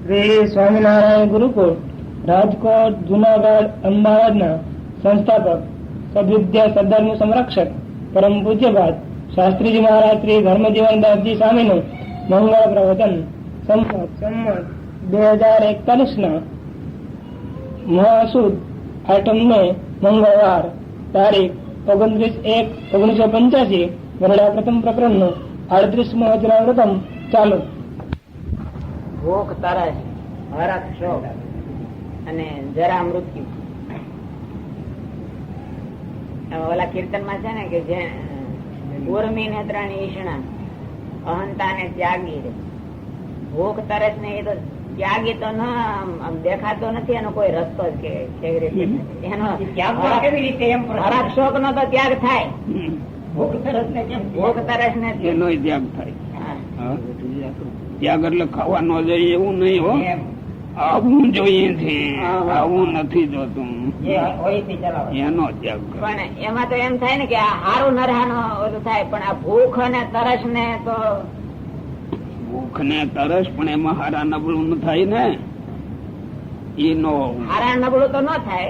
શ્રી સ્વામિનારાયણ ગુરુકુળ રાજકોટ જુનાગઢ અમદાવાદના સંસ્થાપક સદવિદ્યા સદધર્મ સંરક્ષક પરમ પૂજ્યપાદ શાસ્ત્રીજી મહારાજ શ્રી ધર્મજીવનદાસજી સ્વામીનું મંગળ પ્રવચન સંમત 2041 મહાસુદ 8 મંગળવાર તારીખ 29/1/1985 વરડા પ્રથમ પ્રકરણનું 38મું વચનામૃતમ ચાલુ. ભૂખ, તરસ, હરખ, શોક અને જરા મૃત્યુ. ઓલા કીર્તન માં છે ને કે જે ઉર્મી નેત્રાણી ઈષ્ણા અહંતા ને ત્યાગી રે. ભૂખ, તરસ ને એ તો ત્યાગી તો દેખાતો નથી, એનો કોઈ રસ્તો જ કેવી રીતે એનો હરખ શોક નો તો ત્યાગ થાય. ભૂખ તરસ ને એનો ત્યાગ થાય. ત્યાગ એટલે ખાવા ન જોઈએ એવું નહીં હો, આવું જોઈએ છે, આવું નથી જોતું એનો ત્યાગ. પણ એમાં તો એમ થાય ને કે આ હારું નરહાનો ઓલું થાય, પણ આ ભૂખ અને તરસ ને તો ભૂખ ને તરસ પણ એમાં હારા નબળું ન થાય ને, ઈ નો હારા નબળું તો ન થાય.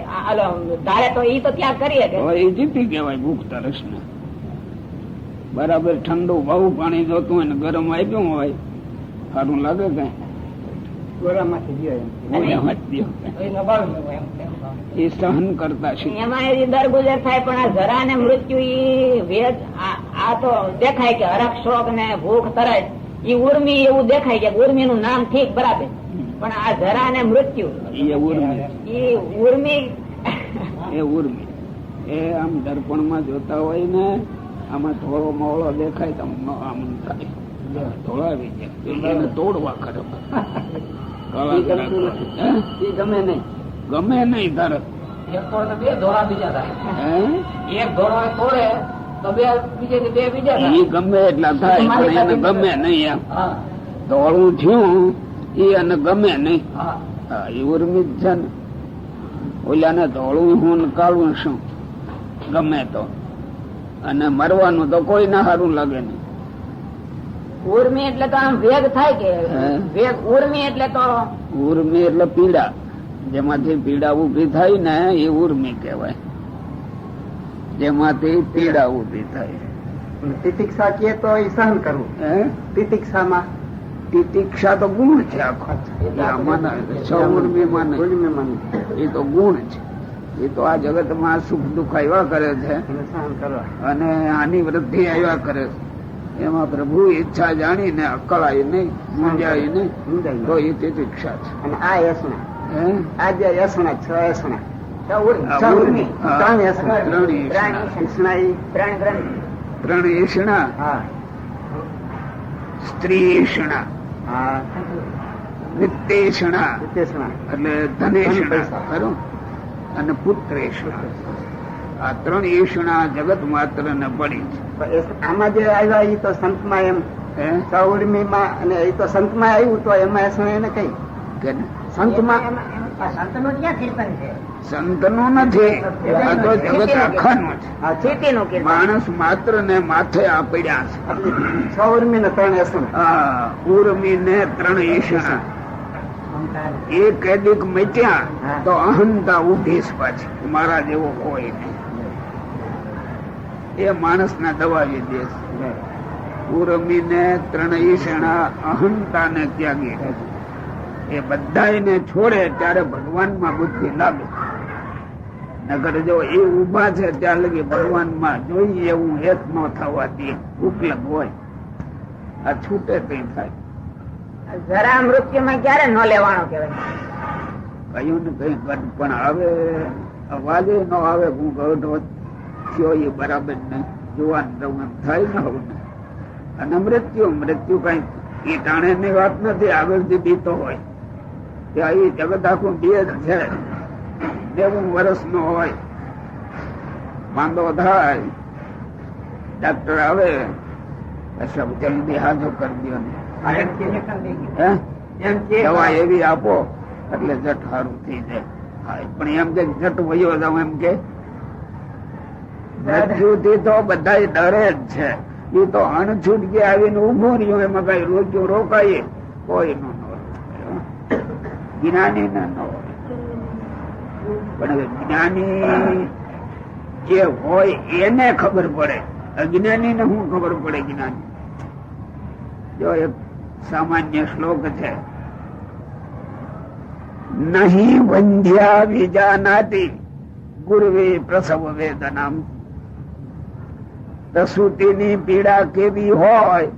ધારે તો ઈ તો ત્યાગ કરીએ કે એ જીતી કહેવાય. ભૂખ તરસ ને બરાબર ઠંડુ બહુ પાણી જોતું હોય ને ગરમ આપ્યું હોય સારું લાગે કઈ એ સહન કરતા છે. એમાં એ દરગુજર થાય. પણ આ જરા ને મૃત્યુ આ તો દેખાય કે હરખ શોક ને ભૂખ તરસ ઈ ઉર્મી એવું દેખાય કે ઉર્મી નું નામ ઠીક બરાબર, પણ આ જરા ને મૃત્યુ ઉર્મી એ આમ દર્પણ માં જોતા હોય ને આમાં થોડો મોળો દેખાય તો આમ થાય થોડાવી જાય એને તોડવા ખરે ગમે નહીં તારે બે ધોળા બીજા થાય. એક ધોળો તોડે તો બે બીજા ગમે એટલા થાય પણ એને ગમે નહીં. એમ ધોળું થયું એ એને ગમે નહીં. એ ઉર્મિત છે ને ઓલા ને ધોળું હું કાળું શું ગમે તો, અને મરવાનું તો કોઈ ના સારું લાગે નહીં. ઉર્મી એટલે તો આમ વેગ થાય કે વેગ. ઉર્મી એટલે તો ઉર્મી એટલે પીડા, જેમાંથી પીડા ઉભી થાય ને એ ઉર્મી કહેવાય, જેમાંથી પીડા ઉભી થાય. તિતિક્ષા કે તો એ સહન કરવું. તિતિક્ષામાં તિતિક્ષા તો ગુણ છે આખો. એ તો ગુણ છે. એ તો આ જગત માં સુખ દુઃખ આવ્યા કરે છે અને આની વૃદ્ધિ આવ્યા કરે છે. એમાં પ્રભુ ઈચ્છા જાણીને અકળાય નહીં, મૂંઝાય નહીં, તો એ તિતિક્ષા છે. અને આ યસના આ જે યસના છ યસના ત્રણ ઈષ્ણા, સ્ત્રી ઈષ્ણા, વિત્તેષણા એટલે ધનેષણા ખરું, અને પુત્રેષણા. આ ત્રણ ઈષ્ણા જગત માત્ર ને પડી છે. આમાં જે આવ્યા એ તો સંતમાં એમ સૌર્મી માં, અને એ તો સંતમાં આવ્યું તો એમાં એને કઈ સંતમાં સંતનો નથી, આ તો જગત આખાનો છે. માણસ માત્ર ને માથે આ પડ્યા છે. સૌર્મી ને ત્રણ યસના, ઉર્મી ને ત્રણ ઈષ્ણા. એ કેદીક મચ્યા તો અહંતા ઉભી પાછી, મારા જેવો કોઈ નહીં. એ માણસ ના દબાવી દે છે. ઉર્મી ને ત્રણ ઈષ્ણા અહંતા ને ત્યાગી. એ બધાને છોડે ત્યારે ભગવાન માં બુદ્ધિ લાગે. નગર જો એ ઉભા છે ત્યાં લગી ભગવાન માં જોઈએ એવું હેત ન થવાથી ઉપલબ્ધ હોય. આ છૂટે કઈ થાય. જરા મૃત્યુ માં ક્યારે ન લેવાનો કેવાય. કયું ને કઈ ગઢ પણ આવે, અવાજે ન આવે. હું ગઢ થયો એ બરાબર નહીં, જોવાન રહું એમ થાય ને હવે. અને મૃત્યુ કઈ એ ટાણે ની વાત નથી, આગળથી બીતો હોય ત્યાં એ જગત આખું બે જ છે. 90 વર્ષ નો હોય, માંદો થાય, ડાક્ટર આવે જલ્દી હાજો કરી દો ને દવા એવી આપો એટલે જટ સારું થઈ જાય. પણ એમ કે જટ વયો જાવ એમ કે મૃત્યુ થી તો બધા ડરે જ છે. એ તો અણછૂટકી આવીને ઉભો રહ્યો, એમાં કઈ રોક્યું રોકાય કોઈ નો. જ્ઞાની ને ન હોય. પણ જ્ઞાની જે હોય એને ખબર પડે, અજ્ઞાની ને શું ખબર પડે? જ્ઞાની જો એક સામાન્ય શ્લોક છે, નહીં વંધ્યા વિજાનાતિ ગુરુવે પ્રસવ વેદનામ. પ્રસૂતિની પીડા કેવી હોય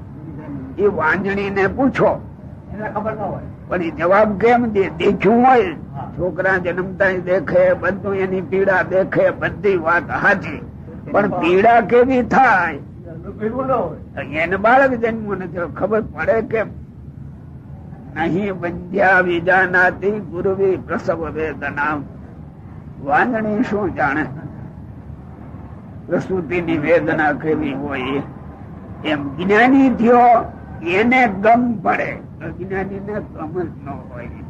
એ વાંજણી ને પૂછો, પણ એ જવાબ કેમ દે? દેખ્યું હોય, છોકરા જન્મતા દેખે, બધું એની પીડા દેખે, બધી વાત સાચી, પણ પીડા કેવી થાય એને બાળક જન્મ નથી ખબર પડે. કેમ? નહીં બંધ્યા વિજાનાતી ગુરુવી પ્રસવ વેદના. વાંજણી શું જાણે પ્રસૂતિની વેદના કેવી હોય? એમ જ્ઞાની થયો એને ગમ પડે, અજ્ઞાની ને ગમ જ ન હોય.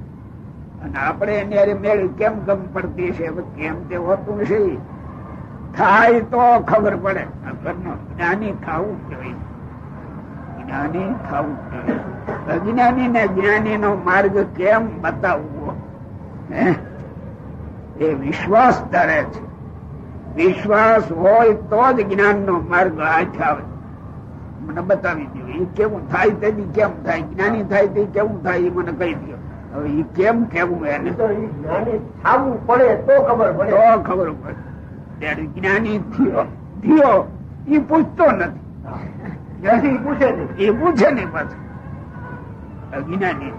અને આપણે એને મેળવી કેમ ગમ પડતી છે? કેમ તે હોતું છે થાય તો ખબર પડે. જ્ઞાની થવું જોઈએ, જ્ઞાની થવું જોઈએ. અજ્ઞાની ને જ્ઞાની નો માર્ગ કેમ બતાવવો? એ વિશ્વાસ ધરે છે. વિશ્વાસ હોય તો જ જ્ઞાન નો માર્ગ હાથ આવે. મને બતાવી દો એ કેવું થાય, તેની કેમ થાય. જ્ઞાની થાય તે કેવું થાય એ મને કહી દો. હવે એ કેમ કેવું એને થવું પડે તો ખબર પડે. તો ખબર પડે. ત્યારે જ્ઞાની થયો એ પૂછતો નથી, પૂછે નહીં, એ પૂછે નહીં પાછું. અજ્ઞાની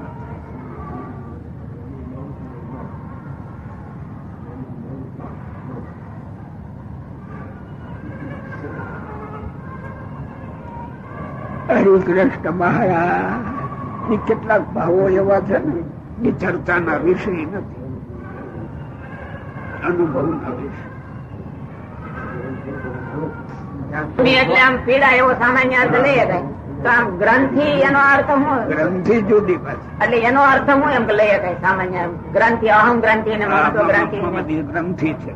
હરિકૃષ્ણ મહારાજ એ કેટલાક ભાવો એવા છે ને એ ચર્ચાના વિષય નથી, અનુભવના વિષય. એટલે આમ પીડા એવો સામાન્ય અર્થ લઈએ તો આમ ગ્રંથિ એનો અર્થ શું? ગ્રંથિ જુદી પાછી. એટલે એનો અર્થ શું એમ લઈએ કઈ સામાન્ય ગ્રંથિ, અહમ ગ્રંથિ ને મમત્વ ગ્રંથિ. ગ્રંથિ છે,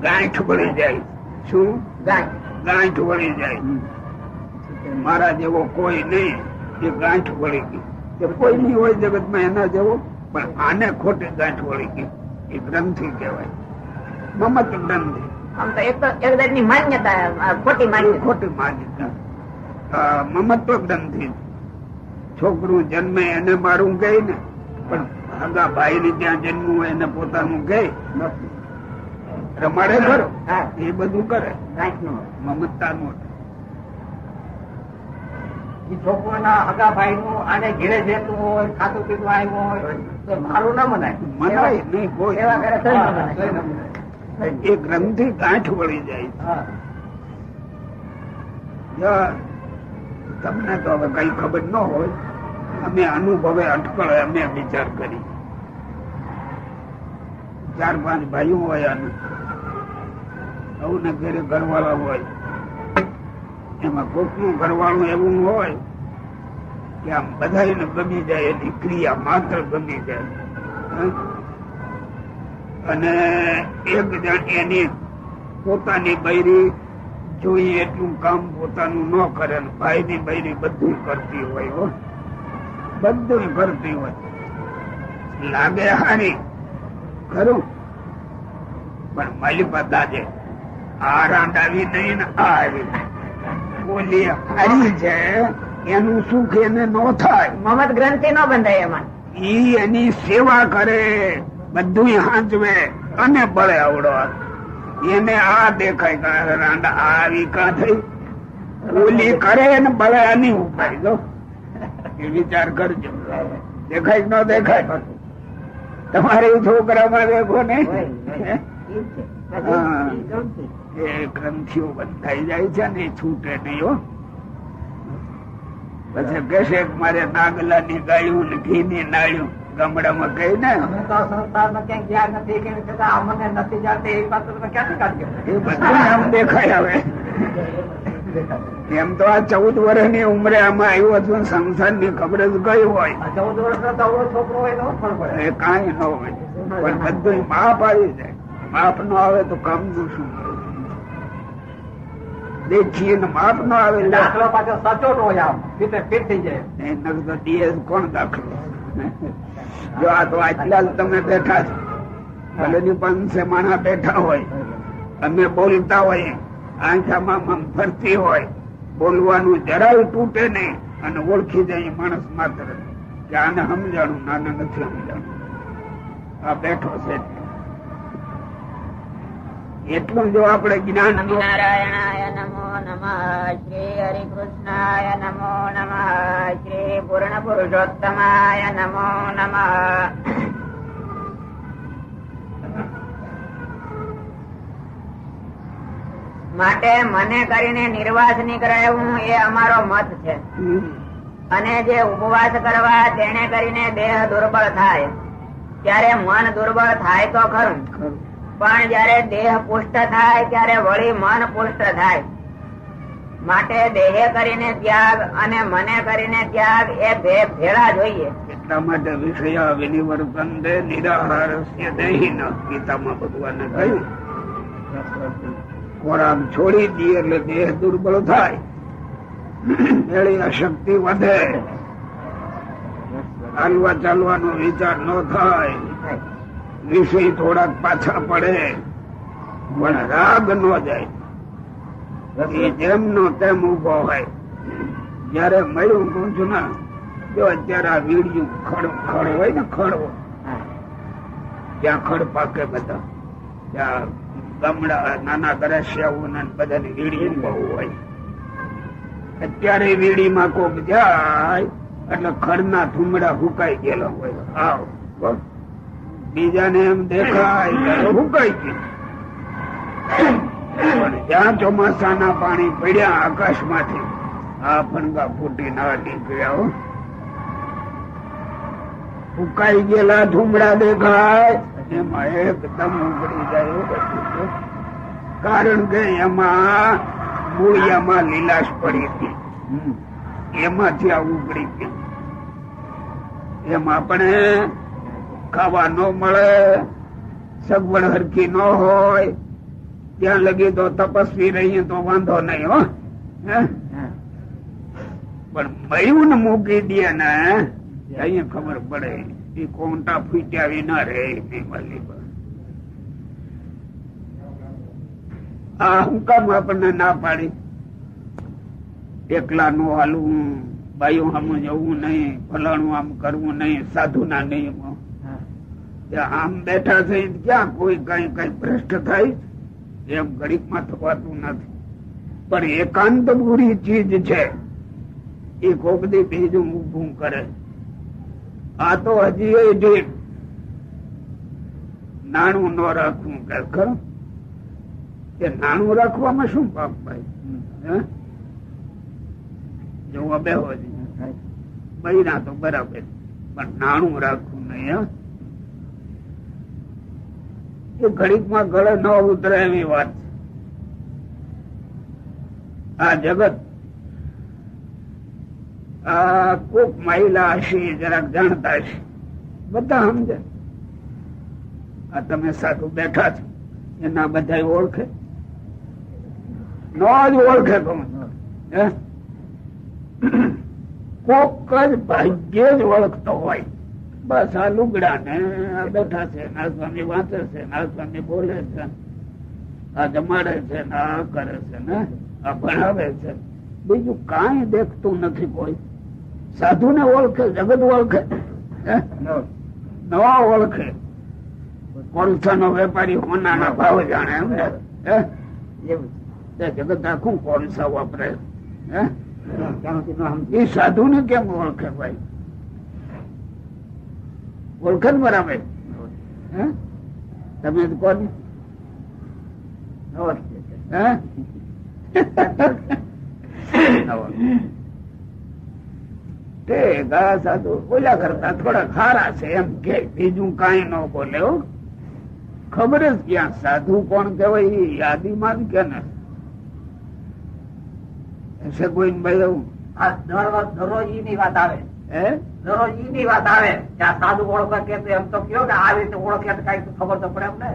ગાંઠ વળી જાય. શું ગાંઠ? ગાંઠ વળી જાય. મારા જેવો કોઈ નહીં, એ ગાંઠ વળી ગઈ. કોઈ નહીં હોય જગતમાં એના જેવો, પણ આને ખોટી ગાંઠ વળી ગઈ, એ ગ્રંથિ કહેવાય. મમત ગ્રંથિ. આમ તો એક જાતની માન્યતા, ખોટી માન્યતા. ખોટી માન્યતા. મમત્વ ગ્રંથિ. છોકરું જન્મે એને મારું ગઈ ને, પણ આગા ભાઈ ને ત્યાં જન્મવું એને પોતાનું ગઈ રમાડે ખરો, એ બધું કરે. મમતા નું છોકરાના હગા ભાઈ નું આને ઘેરે જતું હોય, ખાતું પીતું આવ્યું હોય તો મારું ના મનાય. મનાય નહીં કોઈ. એ ગ્રંથિ ગાંઠ વળી જાય. તમને તો હવે કઈ ખબર ન હોય, અમે અનુભવે અટકળે અમે વિચાર કરી. 4-5 ભાઈઓ હોય અને આવું ઘરે ઘરવાળા હોય, એમાં કોકનું ઘરવાળું એવું હોય કે આમ બધાને ગમી જાય, એની ક્રિયા માત્ર ગમી જાય. અને એક જણ એની પોતાની બૈરી જોઈએ એટલું કામ પોતાનું ન કરે, ભાઈ ની બૈરી બધું કરતી હોય, બધું કરતી હોય. લાગે હારી ખરું, પણ માલિપા દાજે આ રાંડાવી નહીં ને આ આવી બોલી હારી છે, એનું સુખ એને ન થાય. મમત ગ્રંથિ ન બંધાય એમાં. ઈ એની સેવા કરે, બધું હાંચવે અને બળે આવડો. એને આ દેખાય રાંડા આવી કા થઈ, ઓલી કરે ને બળે આની ઉપાય. જો એ વિચાર કરજો, દેખાય ન દેખાય તમારે છોકરામાં દેખો ને. એ ગ્રંથિઓ બંધાઈ જાય છે ને, એ છૂટે નહીં. હો પછી કહેશે મારે નાગલા ની ગાયું ને ઘી ની નાળ્યું ગામડામાં કઈ ને એ બધું આમ દેખાય. હવે એમ તો આ 14 વર્ષની ઉંમરે આમાં આવ્યું હતું, સંસાર ની ખબર જ ગઈ હોય, 14 વર્ષનો છોકરો હોય તો એ કઈ ન હોય, પણ બધું માપ આવી જાય. માપ ન આવે તો કામ નું શું? દેખીએ ને માપ ન આવે દાખલો પાછો સચોટ હોય, આમ ફિટ થઈ જાય. એના તો ડીએસ કોણ દાખલો? જો આ તો આટલા જ તમે બેઠા છો, ભલે 500 માણસ બેઠા હોય, અમે બોલતા હોય, આંખામાં ફરતી હોય, બોલવાનું જરાય તૂટે નહીં અને ઓળખી જાય માણસ માત્ર કે આને સમજાણું, નાને નથી સમજાણું, આ બેઠો છે. એટલું જો આપણે જ્ઞાન નારાયણાય નમો નમઃ, શ્રી હરિકૃષ્ણાય નમો નમઃ, શ્રી પૂર્ણ પુરુષોત્તમાય નમો નમઃ. માટે મને કરીને નિર્વાસ નીકળાયું એ અમારો મત છે. અને જે ઉપવાસ કરવા તેને કરીને દેહ દુર્બળ થાય ત્યારે મન દુર્બળ થાય તો ખરું, પણ જયારે દેહ પુષ્ટ થાય ત્યારે વળી મન પુષ્ટ થાય. માટે દેહે કરીને ત્યાગ અને મને કરીને ત્યાગ એ બે ભેળા જોઈએ. એટલા માટે વિષયા વિનિવર્તન દે નિરાહારસ્ય દેહિન ગીતામાં ભગવાને કહ્યું, ખોરાક છોડી દઈએ એટલે દેહ દુર્બળ થાય, એની અશક્તિ વધે, ચાલવા ચાલવાનો વિચાર ન થાય, વિષય થોડાક પાછા પડે, પણ રાગ ન જાય. જેમનો તેમ ઉભો હોય. જયારે મળ્યું કહું છું ને, જો અત્યારે આ વીડિયું ખડ હોય ને, ખડવો ત્યાં ખડ પાકે બધા, ત્યાં ગામડા નાના ગરસિયાઓ ને બધાની વીડી બહુ હોય. અત્યારે વીડીમાં કોક જાય એટલે ખડના થુમડા હુકાઈ ગયેલા હોય. આવ બીજાને એમ દેખાય હુકાઈ ગયું, પણ જ્યાં ચોમાસાના પાણી પડ્યા આકાશમાંથી, આ ફણગા ફૂટી ના નીકળ્યા, ફૂકાઈ ગયેલા ધુમડા દેખાય, એમાં એકદમ ઉગડી જાય. કારણ કે એમાં મૂળિયામાં લીલાશ પડી હતી, એમાંથી આ ઉગડી ગયું. એમ આપણે ખાવા ન મળે, સગવડ હરખી ન હોય, ત્યાં લગી તો તપસ્વી રહીએ તો વાંધો નહીં. હો પણ મયું ને મૂકી દે ને અહીંયા ખબર પડે, એ કોંટા ફૂટ્યા વિના રે. આ હું કામ આપણને ના પાડી, એકલા નું હાલવું, બાયું આમ જવું નહીં, ફલાણું આમ કરવું નહીં, સાધુ ના નિયમો. આમ બેઠા છે ક્યાં કોઈ કઈ કઈ ભ્રષ્ટ થાય, એમ ઘડીકમાં થવાતું નથી. પણ એકાંત બુરી ચીજ છે, એ કોક દી બીજું ઊભું કરે. આ તો હજી એ ઢીક નાણું ન રાખવું કે ખરું, એ નાણું રાખવામાં શું પાપ ભાઈ? જોવા બેહો બૈરા તો બરાબર, પણ નાણું રાખવું નહીં. એ ઘડીકમાં ગળે ન ઉતરે એવી વાત છે. આ જગત આ કોક મહિલા હશે, જરાક જાણતા હશે, બધા સમજે. આ તમે સાધુ બેઠા છો, એના બધા ઓળખે? ન જ ઓળખે. કોણ કોક જ ભાગ્યે જ ઓળખતો હોય. બસ આ લુગડા ને આ બેઠા છે, આ સ્વામી વાંચે છે, આ સ્વામી બોલે છે, આ જમાડે છે, આ કરે છે ને આ ભણાવે છે, બીજું કઈ દેખતું નથી કોઈ. સાધુ ને ઓળખે, જગત ઓળખે? નવા ઓળખે. કોલસા નો વેપારી હોનાના ભાવ જાણે એમ ને. જગત આખું કોલસા વાપરે. એ સાધુ ને કેમ ઓળખે ભાઈ? ઓળખે બરાબર? તમે કોણ સાધુ બોલ્યા કરતા થોડા ખારા છે એમ કે, બીજું કઈ ન બોલે. ખબર જ ક્યાં સાધુ કોણ કેવાય યાદીમાં જ કે ને કોઈ ભાઈ એવું દરરોજ ની વાત આવે, દરરોજ ની વાત આવે ત્યાં સાધુ ઓળખે કે એમ તો કયો કે આ રીતે ઓળખે તો કઈ ખબર તો પડે એમને.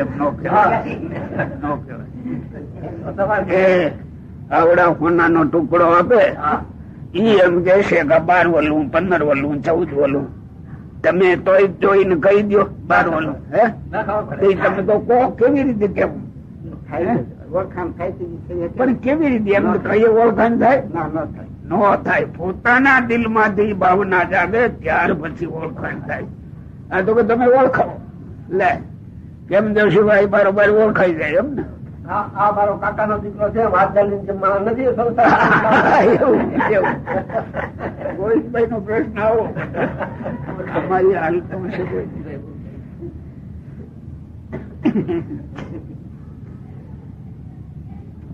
એમ નો કહેવાય, નો કહેવાય. આવડા હોના નો ટુકડો આપે, ઈ એમ કે છે કે 12 વલું, 15 વલું, 14 વલું. તમે તોય જોઈને કહી દો બાર ઓલું હે ના ખબર પડે. તમે તો કહો કેવી રીતે કેવું ઓળખાણ થાય છે પણ કેવી રીતે એમ કહીએ ઓળખાણ થાય ના ન થાય. નો થાય. પોતાના દિલમાંથી ભાવના જાગે ત્યાર પછી ઓળખાણ થાય. આ તો કે તમે ઓળખાવો લે કેમ જશુભાઈ બરોબર ઓળખાઈ જાય એમ ને. આ મારો કાકાનો દીકરો છે વાદળી જમવા નથી સંસાર. એવું એવું ગોવિંદભાઈ નો પ્રશ્ન આવો અમારી હાલત છે કોઈ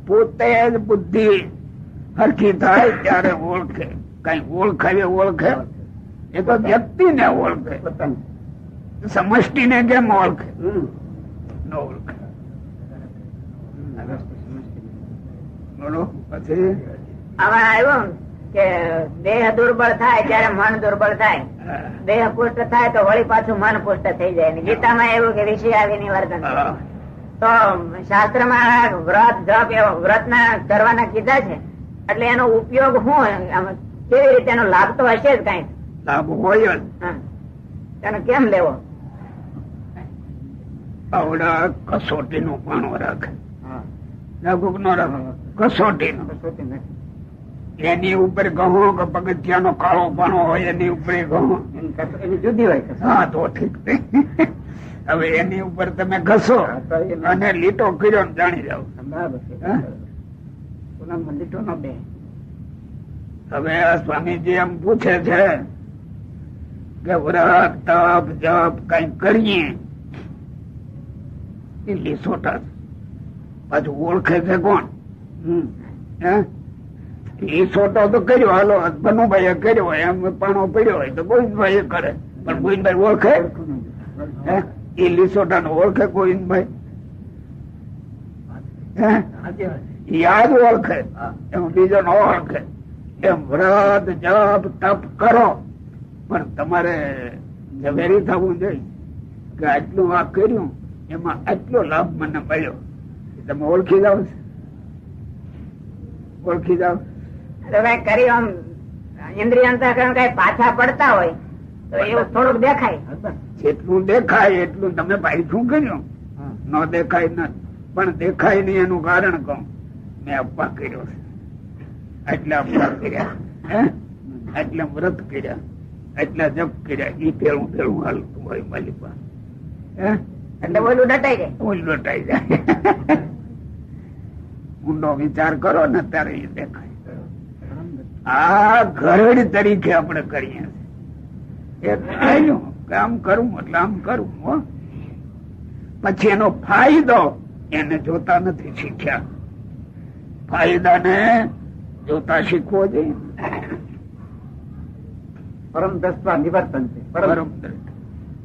પોતે જ બુદ્ધિ હરખી થાય ત્યારે ઓળખે. કઈ ઓળખાવે ઓળખે એ તો વ્યક્તિ ને ઓળખે, સમષ્ટિ ને કેમ ઓળખે? ન ઓળખે. બોલો પછી આમાં આવ્યું કે દેહ દુર્બળ થાય ત્યારે મન દુર્બળ થાય, દેહ પુષ્ટ થાય તો વળી પાછું મન પુષ્ટ થઈ જાય. ગીતામાં એવું કે વિષયાવી નિવર્તન. તો શાસ્ત્રમાં વ્રત જપ વ્રત ના કરવાના કીધા છે, એટલે એનો ઉપયોગ શું કેવી રીતે એનો લાભ તો હશે જ કઈ લાભ હોય જ. એનો કેમ લેવો? આવડા કસોટી નો પાણો રાખે, જાગૃત નો રાખે, કસોટી નો. એની ઉપર ઘઉં કે પગથિયાનો કાળો પાણો હોય એની ઉપર ઘઉં એની જુદી હોય. હા તો ઠીક. હવે એની ઉપર તમે ઘસો અને લીટો કર્યો ને જાણી જાવ. લીટો ન બે. હવે આ સ્વામીજી એમ પૂછે છે કે વ્રત તપ જપ કઈ કરીએ એ લીસોટા પાછું ઓળખે છે કોણ? લીસોટો તો કર્યો હાલો બનુભાઈ કર્યો હોય, એમ પાણો પડ્યો હોય તો ગોવિંદભાઈ કરે, પણ ગોવિંદભાઈ ઓળખે? એ લીસોટા નો ઓળખે ગોવિંદભાઈ? યાદ ઓળખે, એમ બીજો નો ઓળખે. એમ વ્રત જપ તપ કરો પણ તમારે ઝવેરી થવું જોઈએ કે આટલું આ કર્યું એમાં આટલો લાભ મને મળ્યો. તમે ઓળખી જાવ, ઓળખી જાવ. કઈ કરી આમ ઇન્દ્રિય અંતઃકરણ કઈ પાછા પડતા હોય તો એવું થોડુંક દેખાય. જેટલું દેખાય એટલું તમે પાછું કર્યું, ન દેખાય ન પણ દેખાય નહીં એનું કારણ કહું. મેં અપવા કર્યો છે, આટલા અપવા કર્યા, આટલા વ્રત કર્યા, આટલા જપ કર્યા, ઈ પેલું પેલું હાલતું હોય માલિકા. એટલે ઓલું ડટાઈ જાય, ઓલું ડટાઈ જાય. ઊંડો વિચાર કરો ને ત્યારે એ દેખાય. આ ઘરડી તરીકે આપણે કરીએ છીએ, આમ કરું એટલે આમ કરું. પછી એનો ફાયદો એને જોતા નથી શીખ્યા. ફાયદા ને જોતા શીખવો જોઈએ. પરમ દ્રષ્ટા નિવર્તન છે.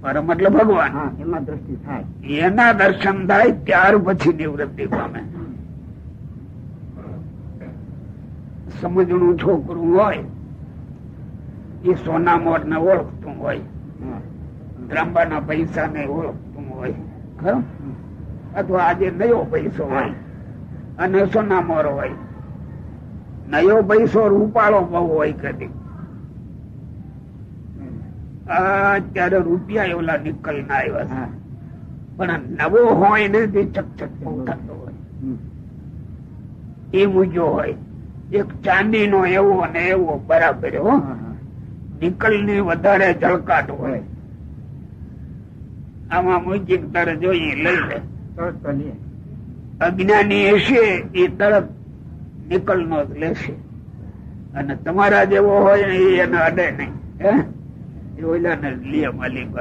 પરમ એટલે ભગવાન. એમાં દ્રષ્ટિ થાય, એના દર્શન થાય ત્યાર પછી નિવૃત્તિ પામે. સમજણું છોકરું હોય એ સોના મોર ને ઓળખતું હોય, ત્રાંબાના પૈસા ને ઓળખતું હોય, ખરું? અથવા આજે નયો પૈસો હોય અને સોના મોર હોય. નયો પૈસો રૂપાળો બહુ હોય કદી. અત્યારે રૂપિયા એવલા નિકલ ના આવ્યા, પણ નવો હોય ને તે ચકચક થતો હોય, એ મૂક્યો હોય. એક ચાંદી નો એવો અને એવો બરાબર હો. નિકલ ની વધારે ઝળકાટ હોય. આમાં મૂકી તારે જોઈએ લઈ લે. અજ્ઞાની હશે એ તરત નિકલ નો જ લેશે, અને તમારા જેવો હોય ને એને અડે નહીં. એ ઓલા ને લે માલિક.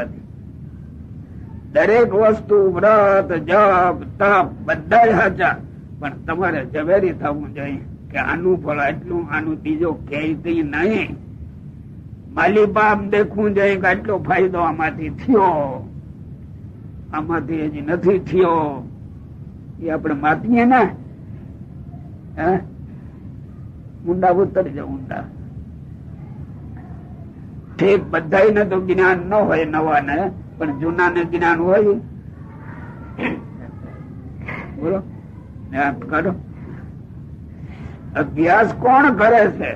દરેક વસ્તુ વ્રત જપ તપ બધા સાચા, પણ તમારે ઝવેરી થવું જોઈએ કે આનું ફળ આટલું, આનું ત્રીજો ક્યાંય નહીં. માલિબાપ દેખવું જોઈએ કે આટલો ફાયદો આમાંથી થયો, આમાંથી હજી નથી થયો. એ આપણે માતીએ ને ઊંડા ઉતરી જાવ. ઊંડા ઠીક બધા ને તો જ્ઞાન ન હોય નવા ને, પણ જૂના ને જ્ઞાન હોય. બોલો કરો. અભ્યાસ કોણ કરે છે?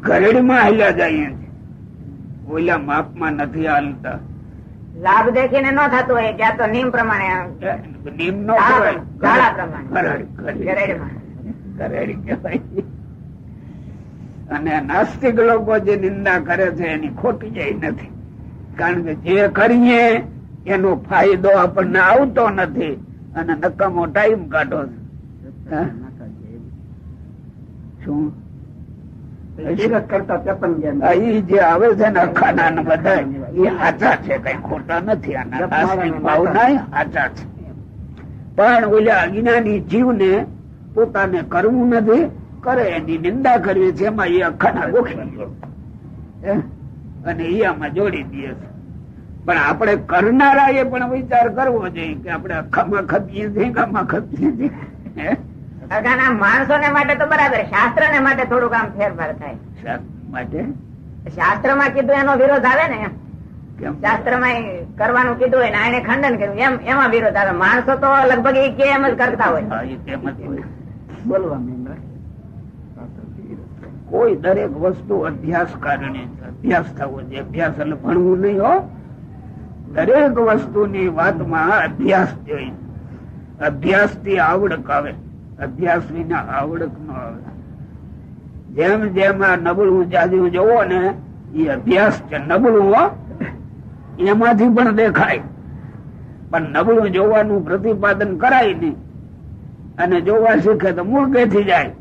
ઘરેડ માં હાલ્યા જાય. ઓલા માપમાં નથી હાલતા. લાભ દેખીને ન થતું હોય ત્યાં તો નિયમ પ્રમાણે નિયમ નો કહેવાય, ઝાડા પ્રમાણે ગરેડી ગરેડીમાં. ગરેડી કહેવાય. અને નાસ્તિક લોકો જે નિંદા કરે છે એની ખોટી જાય નથી, કારણ કે જે કરીએ એનો ફાયદો આપણને આવતો નથી અને નકામો ટાઈમ કાઢો છે. શું કરતા પેપન ઈ જે આવે છે ને અખાના ને બધા એ આચા છે, કઈ ખોટા નથી. આના નાસ્તિક ભાવના આચા છે. પણ ઓલા અજ્ઞાની જીવને પોતાને કરવું નથી, કરે એની નિંદા કરવી છે, એમાં એ અખાના ગોખી અને એ આમાં જોડી દે છે. પણ આપણે કરનારા એ પણ વિચાર કરવો જોઈએ કે આપણે અખામાં ખપીએ છીએ કે આમાં ખપીએ છીએ. અગાના માણસો ને માટે તો બરાબર, શાસ્ત્ર ને માટે થોડુંક આમ ફેરફાર થાય. માટે શાસ્ત્ર માં કીધું એનો વિરોધ આવે ને, કેમ? શાસ્ત્ર માં કરવાનું કીધું હોય ને એને ખંડન કર્યું એમ, એમાં વિરોધ આવે. માણસો તો લગભગ એ કે એમ જ કરતા હોય. હા, એ તેમ જ હોય. બોલવા કોઈ દરેક વસ્તુ અભ્યાસ કારણે અભ્યાસ થવો જોઈએ. અભ્યાસ એટલે ભણવું નહીં હો. દરેક વસ્તુની વાતમાં અભ્યાસ જોઈએ. અભ્યાસ થી આવડક આવે, અભ્યાસ વિના આવડક ન આવે. જેમ જેમ આ નબળું જાજુ જોવો ને એ અભ્યાસ છે. નબળું હો એમાંથી પણ દેખાય, પણ નબળું જોવાનું પ્રતિપાદન કરાય નહીં અને જોવા શીખે તો મૂળ કેથી જાય.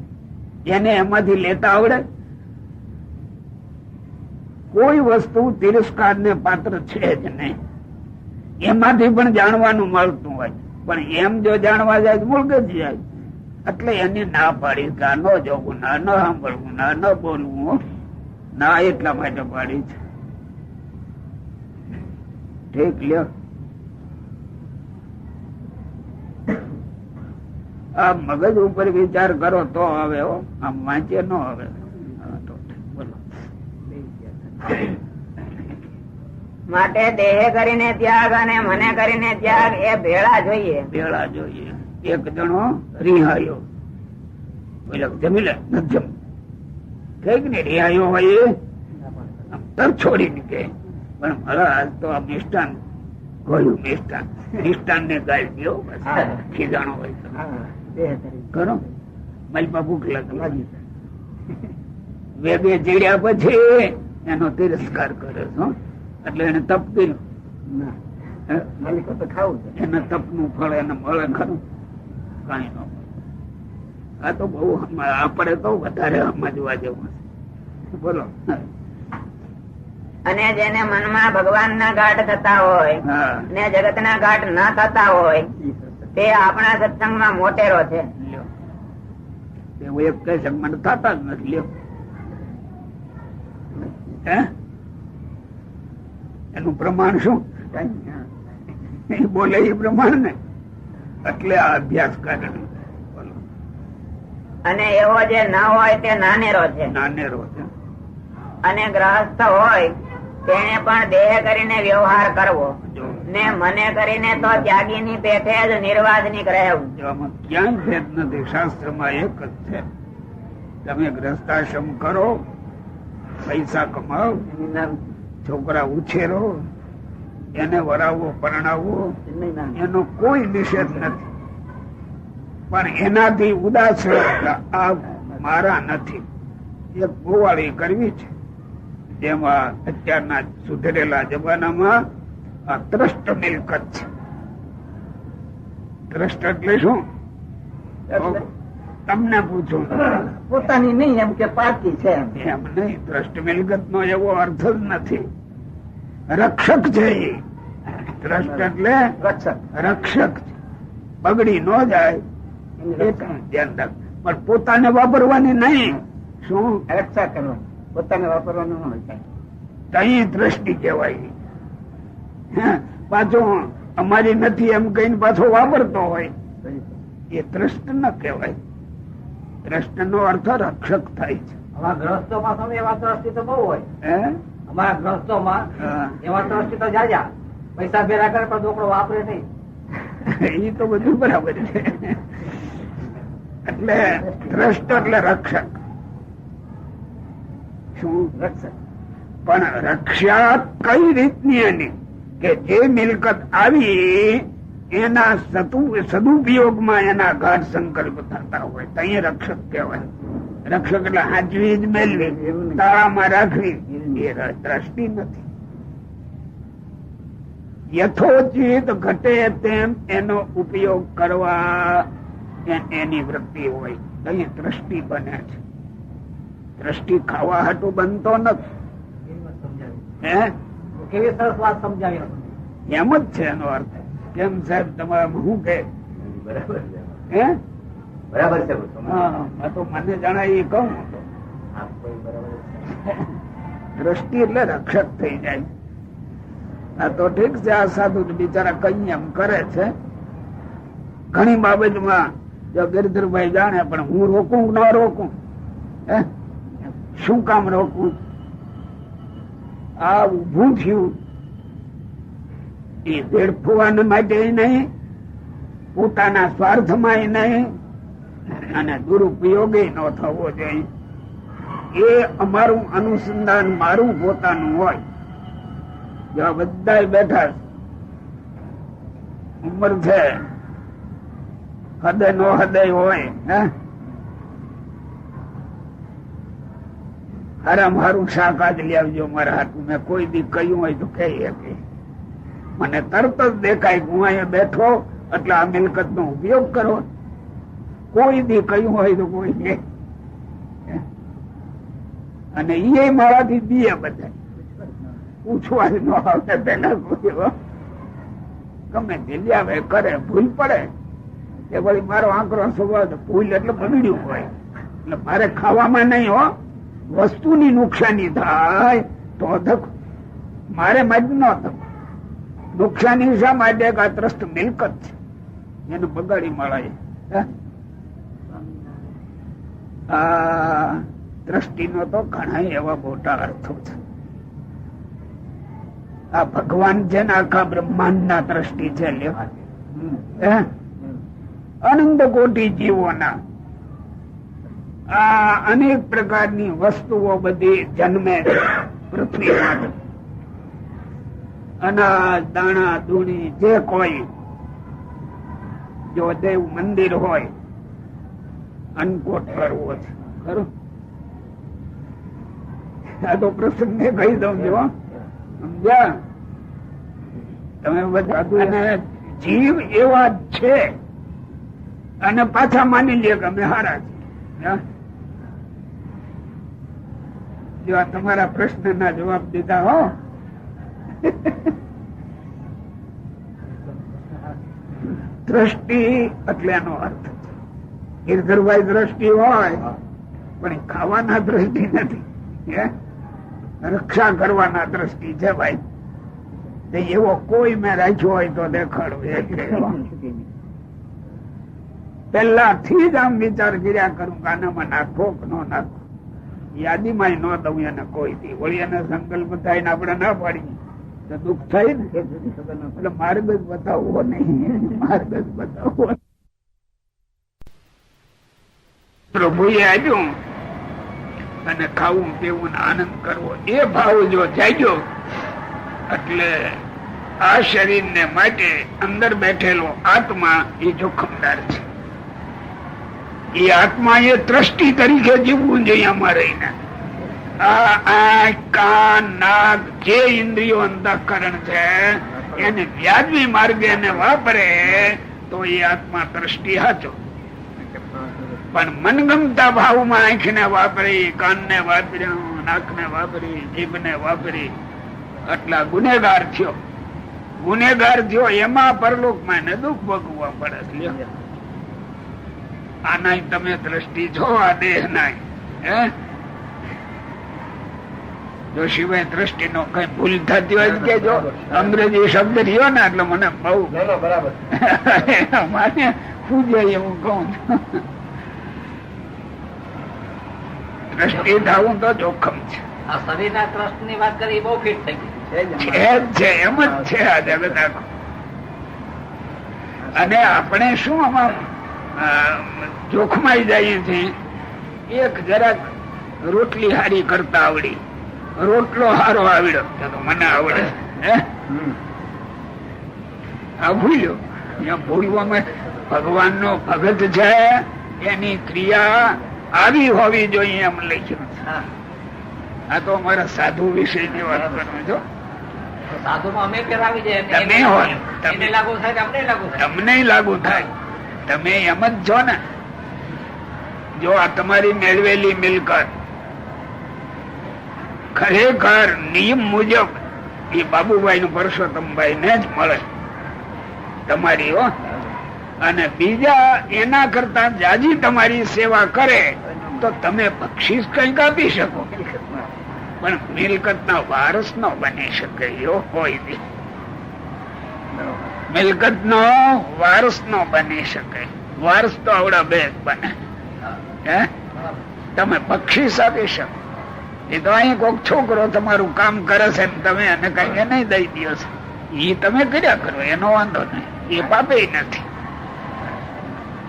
એને એમાંથી લેતા આવડે. કોઈ વસ્તુ તિરસ્કાર ને પાત્ર છે જ નહીં. એમાંથી પણ જાણવાનું મળતું હોય, પણ એમ જો જાણવા જાય તો મૂળ કેથી જાય. એટલે એની ના પાડી કે આ ન જોવું, ના ન સાંભળવું, ના ન બોલવું, ના એટલા માટે પાડી છે. ઠીક લ્યો. આ મગજ ઉપર વિચાર કરો તો આવે, આમ વાંચે ન આવે. બોલો. માટે દેહ કરીને ત્યાગ અને મને કરીને ત્યાગ એ ભેળા જોઈએ. ભેળા જોઈએ. એક જણો રિહાયો, જમી લે જમ કઈક ને રિહાયો હોય તર છોડી કે પણ મારા આજ તો આ મિષ્ટાન ગયું, મિષ્ટાન ને ગાય દો ખીજાણો હોય તો કરો. મલપા ભૂખ લાગી બે ચીડ્યા પછી એનો તિરસ્કાર કરે છો એટલે એને તપ કર્યું. એના તપ નું ફળ એને મળે ખરું? કઈ ન. આ તો બહુ આપણે તો વધારે સમજવા જેવું છે. બોલો. અને જેને મનમાં ભગવાન ના ગાંઠ થતા હોય ને જગત ના ગાંઠ ન થતા હોય તે આપણા સત્સંગમાં મોટેરો છે. એવું એક કઈ સન્માન થતા જ નથી. લ્યો એનું પ્રમાણ શું? એ બોલે એ પ્રમાણ ને. એટલે આ અભ્યાસ કારણે. અને એવો જે ન હોય તે નાનેરો છે. નાનેરો છે. અને ગ્રહસ્થ હોય તેને પણ દેહ કરીને વ્યવહાર કરવો ને મને કરીને તો ત્યાગી ની પેઠે જ નિર્વાજનિક રહેવું. ક્યાંય ભેદ નથી. શાસ્ત્રમાં એક જ છે. તમે ગ્રસ્તાશ્રમ કરો, પૈસા કમાવો, છોકરા ઉછેરો, એને વરાવો, પરણાવો, એનો કોઈ નિષેધ નથી. પણ એનાથી ઉદાસ આ મારા નથી. એક ગોવાળી કરવી છે. જેમાં અત્યારના સુધરેલા જમાનામાં આ ત્રસ્ત મિલકત છે. ત્રસ્ત એટલે શું? તમને પૂછું. પોતાની નહીં એમ કે પાકી છે એમ નહીં. ત્રસ્ત મિલકત નો એવો અર્થ જ નથી. રક્ષક છે એ. ત્રસ્ત એટલે રક્ષક છે. બગડી ન જાય એટલું ધ્યાન રાખ. પણ પોતાને વાપરવાની નહીં. શું? રક્ષા કરવા, પોતાને વાપરવાનું ન હોય. કઈ દ્રષ્ટિ કહેવાય. પાછો અમારી નથી એમ કઈ પાછો વાપરતો હોય એ દ્રષ્ટ ન કહેવાય. દ્રષ્ટ નો અર્થ રક્ષક થાય છે. અમારા ગ્રસ્તોમાં સમય એવા દ્રષ્ટિ તો બહુ હોય. અમારા ગ્રસ્તોમાં એવા દ્રષ્ટિ તો જાજા પૈસા ભેગા કરે પણ છોકરો વાપરે નહીં. એ તો બધું બરાબર છે. એટલે દ્રષ્ટ એટલે રક્ષક. શું? રક્ષક. પણ રક્ષા કઈ રીતની એની કે જે મિલકત આવી એના સદુપયોગમાં એના ગાઢ સંકલ્પ થતા હોય તો અહીંયા રક્ષક કહેવાય. રક્ષક એટલે હાજવી જ મેળવી, તાળામાં રાખવી, એ દ્રષ્ટિ નથી. યથોચિત ઘટે તેમ એનો ઉપયોગ કરવા એની વૃત્તિ હોય, અહીંયા દ્રષ્ટિ બને છે. દ્રષ્ટિ ખાવા હાટું બનતો નથી. હે કેવી સરસ વાત સમજાવી. એમ જ છે એનો અર્થ. કેમ સાહેબ તમારે શું કે બરાબર હે બરાબર છે. હા તો મને જણાય એ કહું તો દ્રષ્ટિ એટલે રક્ષક થઈ જાય. આ તો ઠીક છે, આ સાધુ બિચારા કઈ એમ કરે છે ઘણી બાબતમાં. જો ગિરધરભાઈ જાણે પણ હું રોકું ન રોકું, હે શું કામ રોકવું? આ ઉભું થયું એ વેડફવા માટે નહીં, પોતાના સ્વાર્થમાં નહીં, અને દુરુપયોગ ન થવો જોઈએ. એ અમારું અનુસંધાન મારું પોતાનું હોય. જો બધા બેઠા ઉંમર છે, હૃદય નો હૃદય હોય, હે હારામ હારું શાક આજ લઈ આવજો મારા હાથું. મેં કોઈ દી કહ્યું હોય તો કહી શકે. મને તરત જ દેખાય હું અહીંયા બેઠો એટલે આ મિલકત નો ઉપયોગ કરો. કોઈ દી કહ્યું હોય તો કોઈ કે, અને એ મારાથી દીએ બધા પૂછવા જ ન આવે. પેલા કોઈ ગમે તે આવે કરે, ભૂલ પડે કે વળી મારો આંકડો સ્વભાવ ભૂલ એટલે બગડ્યું હોય. એટલે મારે ખાવામાં નહીં હો, વસ્તુની નુકસાની થાય તો ધક મારે મજ ન થતું. નુકસાની શા માટે? આ ત્રસ્ત મિલકત છે, એને બગાડી મળે. આ દ્રષ્ટિનો તો ઘણા એવા મોટા અર્થો છે. આ ભગવાન છે ને આખા બ્રહ્માંડ ના દ્રષ્ટિ છે. અનંત કોટી જીવોના આ અનેક પ્રકારની વસ્તુઓ બધી જન્મે છે પૃથ્વીમાં. અનાજ દાણા ધૂણી જે કોઈ, જો દેવ મંદિર હોય અન્નકોટ કરવો છે ખરું. આ તો પ્રસંગે કહી દઉં જો સમજ્યા તમે બધા. જીવ એવા જ છે અને પાછા માની લે કે અમે હારા છીએ. જો આ તમારા પ્રશ્ન ના જવાબ દીધા હો. દ્રષ્ટિ એટલે એનો અર્થ છે. ગિરધરભાઈ દ્રષ્ટિ હોય પણ ખાવાના દ્રષ્ટિ નથી, રક્ષા કરવાના દ્રષ્ટિ છે ભાઈ. એવો કોઈ મેં રાખ્યો હોય તો દેખાડવું. પેલાથી જ આમ વિચાર કર્યા કરું કે આનામાં નાખો કે ન નાખો. યાદીમાં ન દઉં એને કોઈ થી. વળી એને સંકલ્પ થાય ને આપણે ના પાડીએ તો દુઃખ થાય ને. એટલે માર્ગ જ બતાવવો નહીં, માર્ગ જ બતાવવો. પ્રભુએ આપ્યું અને ખાવું પીવું આનંદ કરવો, એ ભાવ જો જાગ્યો એટલે આ શરીર ને માટે અંદર બેઠેલો આત્મા એ જોખમદાર છે. એ આત્મા એ દ્રષ્ટિ તરીકે જીવવું જોઈએ અમારે. આ આંખ કાન નાક જે ઇન્દ્રિયો અંતઃકરણ છે એને વ્યાજબી માર્ગે એને વાપરે તો એ આત્મા દ્રષ્ટિ હાચો. પણ મનગમતા ભાવમાં આંખ ને વાપરી, કાન ને વાપર્યા, નાક ને વાપરી, જીભ ને વાપરી, આટલા ગુનેગાર થયો. ગુનેગાર થયો એમાં પરલોકમાં એને દુઃખ ભોગવવા પડે. આના તમે દ્રષ્ટિ છો, આ દેહ નાય. જો સિવાય દ્રષ્ટિ નો કઈ ભૂલ થતી હોય કે જો અંગ્રેજી શબ્દ રહ્યો ને એટલે મને બહુ બરાબર મારે શું જોઈએ એવું કહું છું. દ્રષ્ટિ થવું તો જોખમ છે. આ શરીરના ટ્રસ્ટ ની વાત કરી બહુ ફિટ થઈ ગઈ છે. એમ જ છે આ જગત આખું. અને આપણે શું આમાં જોખમાઈ જઈએ છીએ. એક જરાક રોટલી હારી કરતા આવડી રોટલો હારો આવડ્યો તો મને આવડે હે આ ભૂલ્યો. અહીંયા ભૂલવામાં ભગવાન નો ભગત છે એની ક્રિયા આવી હોવી જોઈએ એમ લખ્યું. આ તો અમારા સાધુ વિશે ની વાત કરું છો. સાધુમાં અમે કરાવી દે તમે હોય એને લાગુ થાય અમને લાગુ થાય. તમને લાગુ થાય. તમે એમ જ છો ને. જો આ તમારી મેળવેલી મિલકત ખરેખર નિયમ મુજબ એ બાબુભાઈ નું પરસોત્તમભાઈ ને જ મળે તમારી હો. અને બીજા એના કરતા જાજી તમારી સેવા કરે તો તમે બક્ષીસ કઈક આપી શકો, પણ મિલકત ના વારસ નો બની શકે એવો કોઈ નહીં. મિલકત નો વારસ નો બની શકે. વારસ તો આવડા બે બને. હે તમે બક્ષીસ આપી શકો. એ તો અહીં કોઈક છોકરો તમારું કામ કરે છે ને તમે એને કઈ નહીં દઈ દો છો, એ તમે કર્યા કરો એનો વાંધો નહીં, એ પાપે નથી.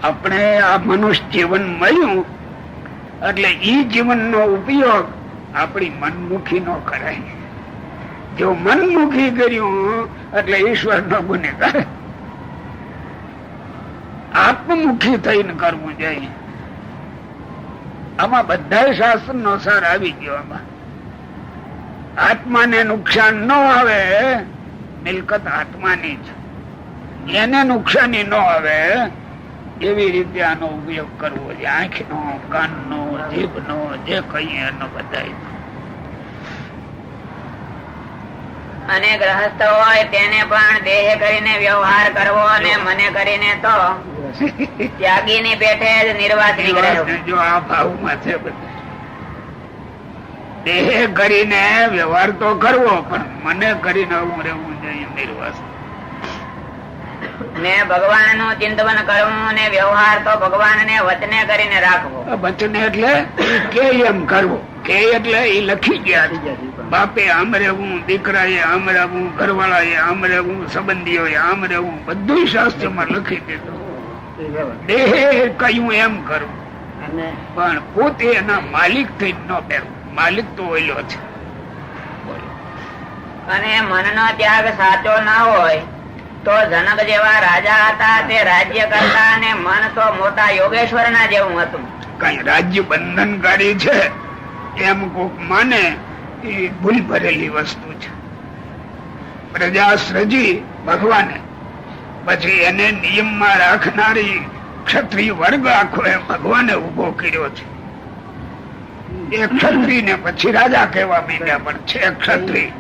આપણે આ મનુષ્ય જીવન મળ્યું એટલે ઈ જીવન નો ઉપયોગ આપણી મનમુખી નો કરાય. જો મનમુખી કર્યું એટલે ઈશ્વર નો ગુનેગાર. આત્મમુખી થઈને કરવું જોઈએ. આમાં બધા શાસ્ત્ર નો સાર આવી ગયો. આમાં આત્માને નુકસાન ન આવે, મિલકત આત્માની છે, એને નુકસાની ન આવે એવી રીતે આનો ઉપયોગ કરવો છે. આંખ નો, કાન નો, જીભ નો, જે કહીએ એનો બધા. અને ગ્રહસ્થ હોય તેને પણ દેહ કરીને વ્યવહાર કરવો અને મને કરીને તો ત્યાગી ની પેઠે જ નિર્વાસની રહેવું. જો આ ભાવમાં છે બધું. દેહ કરીને વ્યવહાર તો કરવો પણ મને કરીને હું રહેવું જોઈએ નિર્વાસ. ને ભગવાન નું ચિંતન કરવું ને વ્યવહાર તો ભગવાન ને વચને કરીને રાખવો. વચને એટલે કે એમ કરવું. કે એટલે એ લખી ગયા. બાપે આમ રહેવું, દીકરાએ આમ રહેવું, ઘરવાળાએ આમ રહેવું, સંબંધીઓએ આમ રહેવું, બધું શાસ્ત્રમાં લખી દીધું. દેહ કયું એમ કરવું, પણ પોતે એના માલિક થઈ ન પહેરવું. માલિક તો ઓઈલો છે. અને મનનો ત્યાગ સાચો ના હોય તો જનક જેવા રાજા હતા તે રાજ્ય કરતા, અને મન તો મોટા યોગેશ્વર ના જેવું હતું. કઈ રાજ્ય બંધનકારી છે એમ કોક માને એ ભૂલ ભરેલી વસ્તુ છે. પ્રજા સૃજી ભગવાને, પછી એને નિયમમાં રાખનારી ક્ષત્રિય વર્ગ આખો એ ભગવાને ઉભો કર્યો છે. એ ક્ષત્રિય ને પછી રાજા કહેવા માંડ્યા, પણ છે ક્ષત્રિય.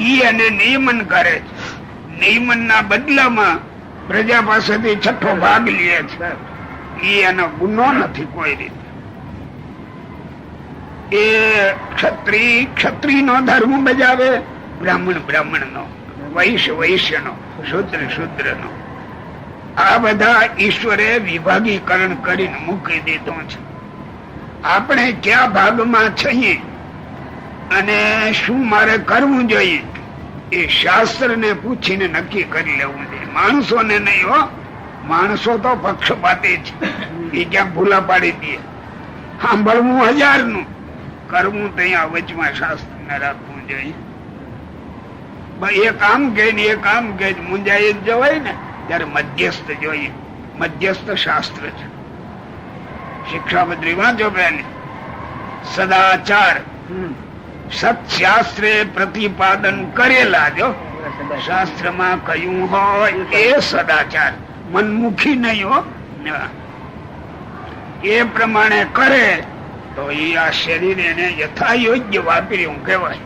ઈ એને નિયમન કરે છે. નિયમન ના બદલામાં પ્રજા પાસેથી છઠ્ઠો ભાગ લે છે. એ એનો ગુનો નથી કોઈ રીતે. એ ક્ષત્રિય નો ધર્મ બજાવે, બ્રાહ્મણ બ્રાહ્મણ નો, વૈશ્ય વૈશ્ય નો, શૂદ્ર શૂદ્ર નો. આ બધા ઈશ્વરે વિભાગીકરણ કરીને મૂકી દીધું છે. આપણે ક્યાં ભાગમાં છીએ અને શું મારે કરવું જોઈએ એ શાસ્ત્ર ને પૂછીને નક્કી કરી લેવું જોઈએ. માણસો ને નહીં હો. માણસો તો પક્ષપાતી છે, એ ક્યાં ભૂલા પાડી દે. સાંભળવું 1000 નું, કરવું તો અહીંયા વચમાં શાસ્ત્ર ને રાખવું જોઈએ. એક આમ કે ને એક આમ કે મુંજાઈ જ જવાય ને, ત્યારે મધ્યસ્થ જોઈએ. મધ્યસ્થ શાસ્ત્ર છે. શિક્ષાપત્રી વાંચો પહેલી. સદાચાર સત્શાસ્ત્રે પ્રતિપાદન કરેલા. જો શાસ્ત્રમાં કયું હોય એ સદાચાર, મનમુખી નહીં હો. એ પ્રમાણે કરે તો એ આ શરીર એને યથા યોગ્ય વાપર્યું કહેવાય.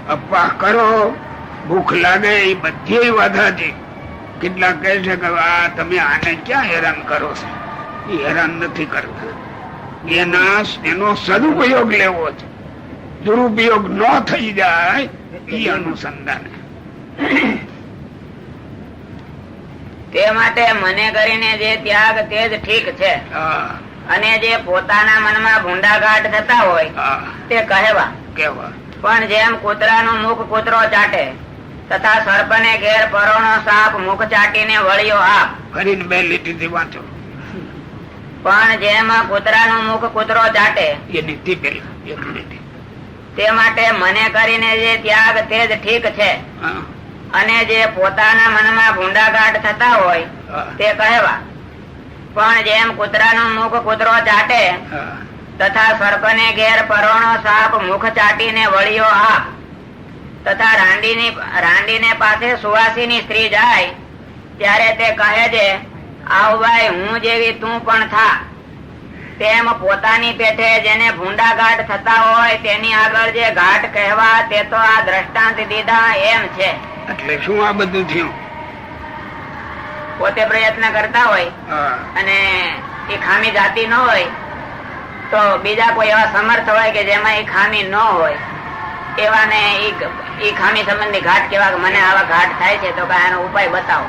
અપવાહ કરો, ભૂખ લાગે, એ બધી વાધાથી. કેટલાક કહે છે કે આ તમે આને ક્યાં હેરાન કરો છો? એ હેરાન નથી કરતા. એનો સદુપયોગ લેવો છે. દુરુપયોગ ન થઈ જાય એ અનુસંધાન. તે માટે મને કરીને જે ત્યાગ તે જ ઠીક છે. અને જે પોતાના મનમાં ભૂંડાઘાટ થતા હોય તે કહેવા. પણ જેમ કૂતરાનું મુખ કૂતરો ચાટે તથા સર્પને ઘેર પરોનો સાપ મુખ ચાટીને વળ્યો આપ. કરીને 2 લીટીથી વાંચો. પણ જેમ કૂતરાનું મુખ કૂતરો ચાટે એ નીતિ પેલા 1 લીટી. તે માટે મને કરીને જે ત્યાગ તે જ ઠીક છે, હા, અને જે પોતાના મનમાં ભૂંડાઘાટ થતા હોય હા, તે કહેવા. પણ જેમ કૂતરાનું મુખ કૂતરો ચાટે હા, તથા સર્પને ઘેર પરોણો સાપ મુખ ચાટીને વળ્યો આપ, તથા રાંડીને પાસે સુવાસીની સ્ત્રી જાય ત્યારે તે કહે છે, આવ ભાઈ હું જેવી તું પણ થા. તેમ પોતાની પેઠે જેને ભૂંડા ઘાટ થતા હોય તેની આગળ જે ઘાટ કહેવા તે તો આ દ્રષ્ટાંત દીધા એમ છે. એટલે શું આ બધું થયું? પોતે પ્રયત્ન કરતા હોય હા, અને એ ખામી જાતી ન હોય તો બીજા કોઈ એવા સમર્થ હોય કે જેમાં એ ખામી ન હોય એવાને એ ખામી સંબંધી ઘાટ કેવા, મને આવા ઘાટ થાય છે તો એનો ઉપાય બતાવો.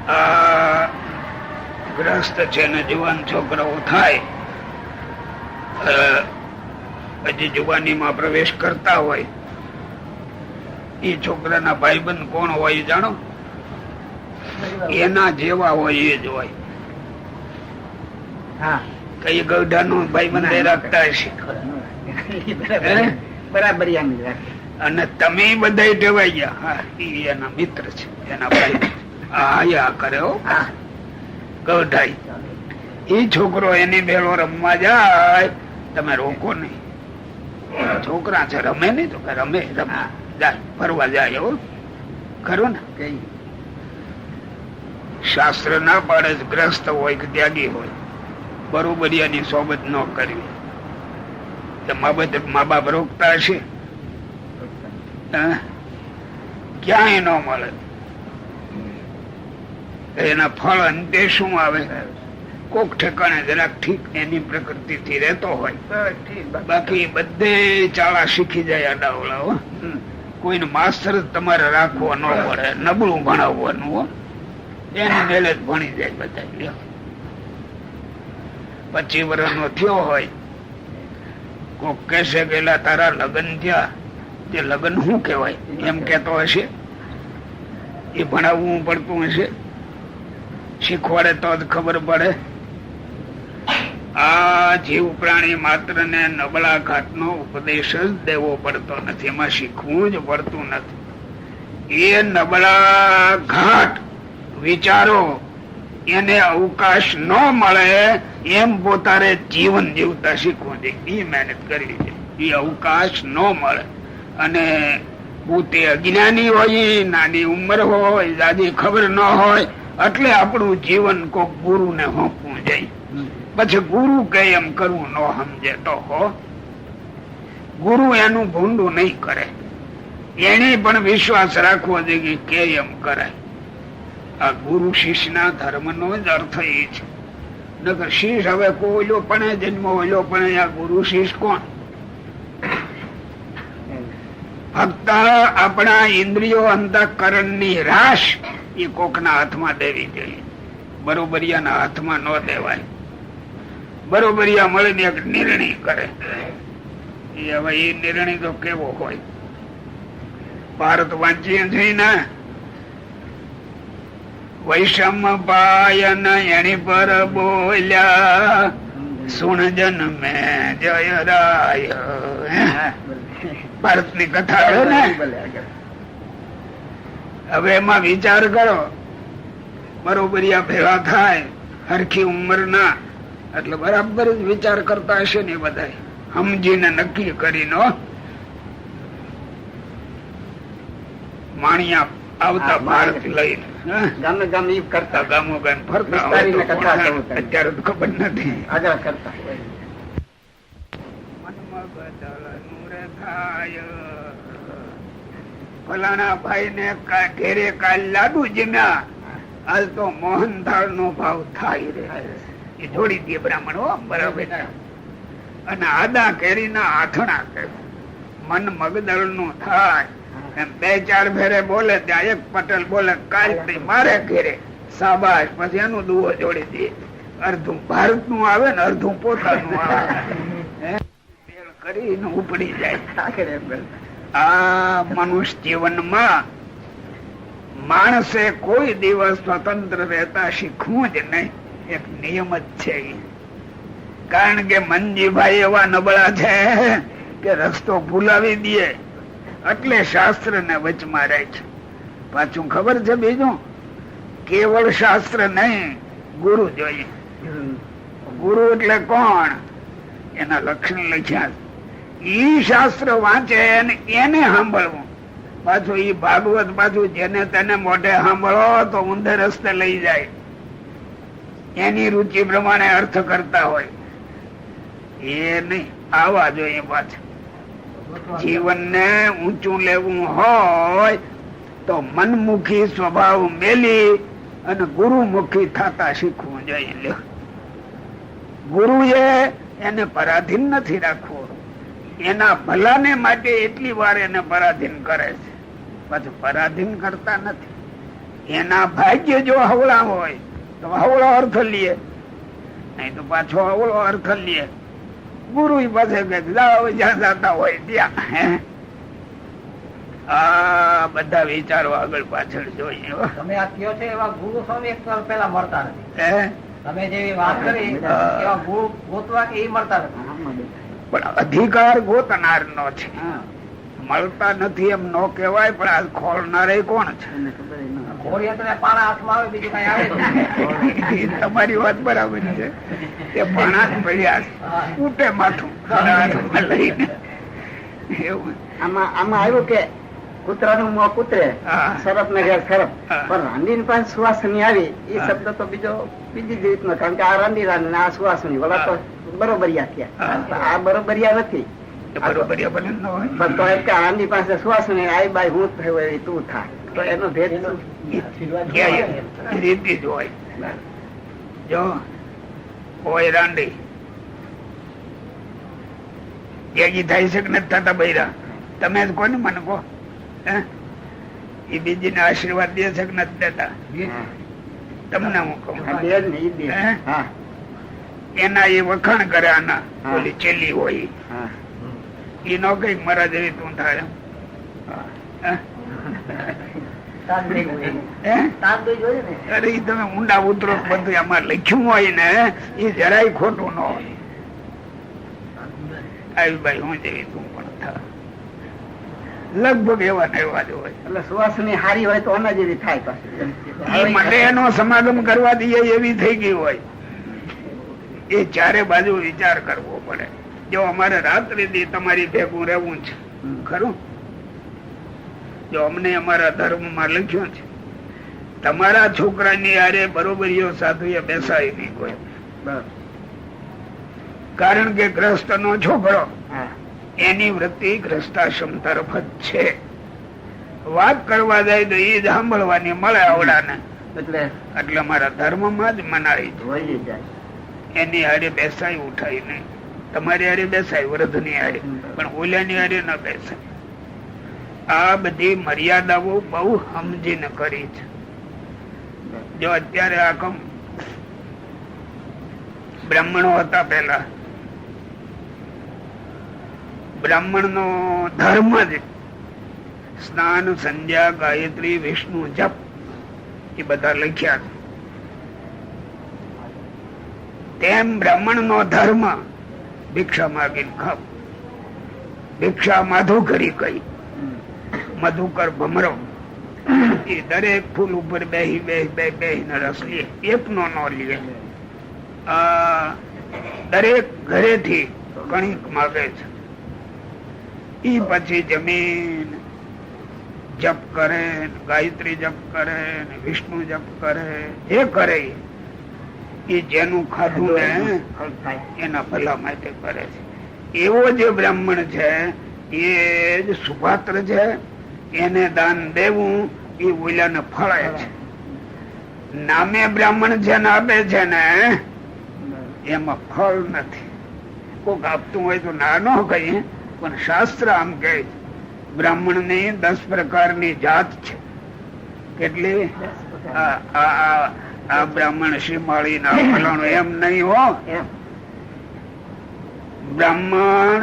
આ ગ્રસ્ત છે ને જુવાન છોકરાઓ થાય, હજી જુવાનીમાં પ્રવેશ કરતા હોય, એ છોકરાના ભાઈબંધ કોણ હોય જાણો? એના જેવા હોય એ જ હોય. કઈ ગૌઢાનો ભાઈબંધ રાખતા હશે બરાબર. અને તમે બધા ટેવાઈ ગયા, હા ઈ એના મિત્ર છે, એના ભાઈ આયા કરે ગૌઢાઈ. ઈ છોકરો એની ભેળો રમવા જાય, તમે રોકો નહીં. છોકરા છે રમે નહી તો રમે જાય, ફરવા જાય હો, ખરું ને? શાસ્ત્ર ના પાડે ગ્રસ્ત હોય કે ત્યાગી હોય બરોબરિયાની સોબત ન કરવી. મા બાપ રોકતા હશે? ક્યાંય ન મળે. એના ફળ અંતે શું આવે? કોક ઠેકાણે જરાક ઠીક એની પ્રકૃતિ થી રહેતો હોય, બાકી બધે ચાળા શીખી જાય અડાવડા. કોઈને માસ્તર તમારે રાખવો ન પડે, નબળું ભણાવવાનું, એની મેલે જ ભણી જાય બધા. 25 વર્ષનો થયો હોય, કોક કેસે ગયેલા તારા લગ્ન થયા, તે લગ્ન શું કેવાય એમ કેતો હશે? એ ભણાવવું પડતું હશે? શીખવાડે તો જ ખબર પડે. આ જીવ પ્રાણી માત્ર ને નબળા ઘાટ નો ઉપદેશ જ દેવો પડતો નથી, એમાં શીખવું જ પડતું નથી. એ નબળા ઘાટ વિચારો એને અવકાશ ન મળે એમ પોતારે જીવન જીવતા શીખવું છે. એ મહેનત કરવી છે. એ અવકાશ ન મળે અને પોતે અજ્ઞાની હોય, નાની ઉંમર હોય, દાદી ખબર ન હોય, એટલે આપણું જીવન કોક ગુરુ ને હોંપવું જાય. પછી ગુરુ કે એમ કરવું ન સમજે તો ગુરુ એનું ભૂંડું નહીં કરે. એને પણ વિશ્વાસ રાખવો જોઈએ કે એમ કરાય. આ ગુરુ શિષ્ય ના ધર્મ નો જ અર્થ એ છે. નકર શિષ હવે કોઈલો પણ જન્મ ઓલો પણ આ ગુરુ શિષ કોણ? ફક્ત આપણા ઇન્દ્રિયો અંતઃકરણ ની રાશ એ કોકના હાથમાં દેવી જોઈએ, બરોબરિયાના હાથમાં ન દેવાય. બરોબરિયા મળીને એક નિર્ણય કરે, હવે એ નિર્ણય તો કેવો હોય? ભારત વાંચીએ છીએ ને, વૈષમ પાયન એની પર બોલ્યા સુણ જન મે જય રાય. ભારત ની કથા છે ને. હવે એમાં વિચાર કરો, બરોબરિયા ભેગા થાય હરખી ઉંમર ના, એટલે બરાબર જ વિચાર કરતા હશે ને બધા, સમજીને નક્કી કરીને. માણિયા આવતા ભારત લઈને ગામે ગામે કરતા, ગામો ગામ ફરતા, અત્યારે તો ખબર નથી. ફલાણા ભાઈ ને ઘેરે કાલ લાડુ જમ્યા, હાલ તો મોહનથાળ નો ભાવ થાય રે, એ જોડી દે બ્રાહ્મણ બરાબર. અને આદા કેરી ના આથણા કરે, મન મગદળ નું થાય. એમ 2-4 ફેરે બોલે ત્યાં એક પટેલ બોલે કાલ મારે ઘેરે, શાબાશ. પછી એનું દુઓ જોડી દે. અડધું ભારત નું આવે ને અડધું પોતાનું આવે, કરીને ઉપડી જાય. આ મનુષ્ય જીવનમાં માણસે કોઈ દિવસ સ્વતંત્ર રહેતા શીખવું જ નહીં, એક નિયમ જ છે. કારણ કે મનજીભાઈ એવા નબળા છે કે રસ્તો ભૂલાવી દે એટલે શાસ્ત્ર ને વચમાં રાખે. પાછું ખબર છે બીજું, કેવળ શાસ્ત્ર નહીં, ગુરુ જોઈએ. ગુરુ એટલે કોણ? એના લક્ષણ લખ્યા. ઈ શાસ્ત્ર વાંચે એને સાંભળવું. પાછું ઈ ભાગવત પાછું જેને તેને મોઢે સાંભળો તો ઊંધે રસ્તે લઈ જાય. એની રુચિ પ્રમાણે અર્થ કરતા હોય એ નહીં, આવા જોઈએ. પાછું જીવનને ઊંચું લેવું હોય તો મનમુખી સ્વભાવ મેલી અને ગુરુમુખી થતા શીખવું જોઈએ. ગુરુએ એને પરાધીન નથી રાખવો, એના ભલાને માટે એટલી વાર એને પરાધીન કરે છે, પાછું પરાધીન કરતા નથી. એના ભાગ્ય જો હવળા હોય તો હવળો અર્થ લે, નહીં તો પાછો હવળો અર્થ લે. ગુરુ પાસે જાઓ જ્યાં જતા હોય ત્યાં. આ બધા વિચારો આગળ પાછળ જોઈએ. તમે આ કયો છે એવા ગુરુ સ્વામી એક પેલા મળતા નથી. તમે જેવી વાત કરી એવા ગુરુ ગોતવા કે એ મળતા નથી. પણ અધિકાર ગોતનાર નો છે, મળતા નથી એમ નો કહેવાય. પણ આ ખોલનાર કોણ છે? પાણા હાથમાં આવે, બીજું કઈ આવે. તમારી વાત બરાબર છે. તે પાણા જ પડ્યા ઉઠે માથું લઈને. એવું આમાં આવ્યું કે કૂતરાનું મોં કૂતરે, સરપ ને ઘેર સરપ. પણ રાંડી પાસે સુવાસની આવી એ શબ્દ તો બીજી જ રીતનો, કારણ કે આ રાંડી રાંડી આ સુવાસની વડા તો બરોબરિયા થયા. આ બરોબરિયા નથી. રાંડી પાસે સુવાસની આવી બાઈ હું થયો તું થા, તો એનો ભેદ રીતિ જ હોય. જો હોય રાંડી ત્યાગી થાય છે કે નથી થતા બૈરા? તમે જ કોને મને કહો. એ બીજી ને આશીર્વાદ દે છે કે નથી દેતા? તમને હું કહું, એના એ વખાણ કરે. આના ઓલી ચેલી હોય એ નો કઈક મારા જેવી તું થાય. અરે એ તમે ઊંડા ઉતરો બધું આમાં લખ્યું હોય ને એ જરાય ખોટું ન હોય. આવી ભાઈ હું જેવી તું પણ થા, લગભગ એવા ને એવા જ હોય. એટલે સુવાસની હારી હોય તો આના જેવી થાય. માટે એનો સમાગમ કરવા દઈએ એવી થઈ ગઈ હોય. એ ચારે બાજુ વિચાર કરવો પડે. જો અમારે રાત્રિ દી તમારી ભેગું રહેવું છે ખરું, જો અમને અમારા ધર્મમાં લખ્યું છે તમારા છોકરાની હારે બરોબરીઓ સાધુએ બેસાય નહીં કોઈ. કારણ કે ગ્રસ્ત નો છોકરો એની વૃત્તિ ગ્રસ્તાશ્રમ તરફ જ છે. વાત કરવા જાય તો એ જ સાંભળવાની મળે આવડાને. એટલે મારા ધર્મમાં જ મનાઈ જાય. એની હારે બેસાય ઉઠાય નહીં. તમારી હારે બેસાય વૃદ્ધ ની હારે, પણ ઓલાની હારે ન બેસાય. આ બધી મર્યાદાઓ બહુ સમજીને કરી છે. જો અત્યારે આ બ્રાહ્મણો હતા પેલા, બ્રાહ્મણ નો ધર્મ જ સ્નાન, સંધ્યા, ગાયત્રી, વિષ્ણુ જપ એ બધા લખ્યા છે. તેમ બ્રાહ્મણ નો ધર્મ ભિક્ષા માગીને ખાવ. ભિક્ષા માધુકરી કઈ, મધુકર ભમરો. એ દરેક ફૂલ ઉપર બેહી બેહીને રસ લે, એકનો નો લે. દરેક ઘરેથી કણીક માગે છે. ઈ પછી જમીન જપ કરે, ગાયત્રી જપ કરે, વિષ્ણુ જપ કરે. જે કરે એ જેનું ખાધું ને એના ભલા માટે કરે છે. એવો જે બ્રાહ્મણ છે એ જ સુપાત્ર છે. એને દાન દેવું એ ઓલાને ફળે છે. નામે બ્રાહ્મણ છે ને આપે છે ને એમાં ફળ નથી. કોક આપતું હોય તો ના ન કહીએ, પણ શાસ્ત્ર આમ કે બ્રાહ્મણ ની 10 પ્રકારની જાત છે. કેટલી? આ બ્રાહ્મણ શ્રીમાળી ના ફલાણું એમ નહીં હો. બ્રાહ્મણ,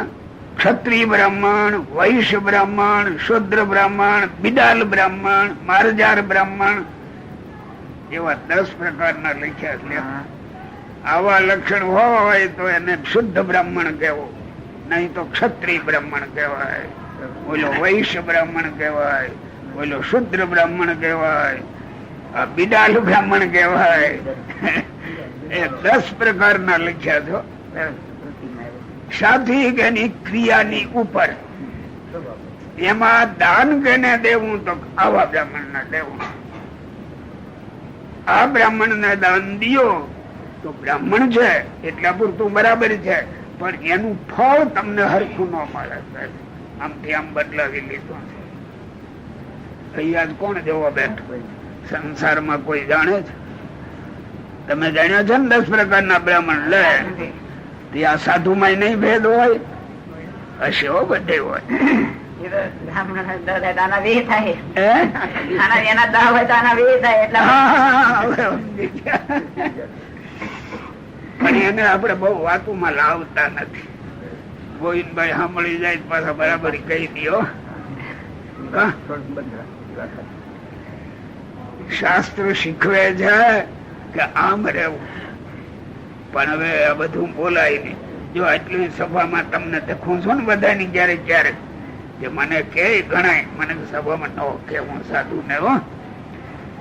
ક્ષત્રિય બ્રાહ્મણ, વૈશ્ય બ્રાહ્મણ, શુદ્ર બ્રાહ્મણ, બિડાલ બ્રાહ્મણ, મારજાર બ્રાહ્મણ, એવા 10 પ્રકારના લખ્યા છે. આવા લક્ષણ હોય તો એને શુદ્ધ બ્રાહ્મણ કહેવો. નહીં તો ક્ષત્રિય બ્રાહ્મણ કહેવાય, ઓલો વૈશ્ય બ્રાહ્મણ કહેવાય, ઓલો શુદ્ર બ્રાહ્મણ કહેવાય, આ બિડાલુ બ્રાહ્મણ કહેવાય. એ 10 પ્રકારના લખ્યા છો. સાથી એની ક્રિયાની ઉપર એમાં દાન કેને દેવું તો આવા બ્રાહ્મણ ને દેવું. આ બ્રાહ્મણ ને દાન દિયો તો બ્રાહ્મણ છે એટલા પૂરતું બરાબર છે, પણ એનું ફળ તમને હરખું ન મળે. આમથી આમ બદલાવી લીધું. અહીંયા કોણ જોવા બેઠું? સંસારમાં કોઈ જાણે છે? તમે જાણ્યા છે ને 10 પ્રકારના બ્રાહ્મણ લે ત્યાં સાધુ માં નહીં ભેદ હોય? હશે હો, બધે હોય. પણ એને આપડે બહુ વાતોમાં લાવતા નથી. ગોવિંદભાઈ સાંભળી જાય પાછા બરાબર કહી દો. શાસ્ત્ર શીખવે છે કે આમ રહેવું, પણ હવે આ બધું બોલાય નહીં. જો આટલી સભામાં તમને દેખું છું ને બધાની ક્યારેક ક્યારેક કે મને કે ગણાય, મને સભામાં ન કે હું સાધુ ને હો,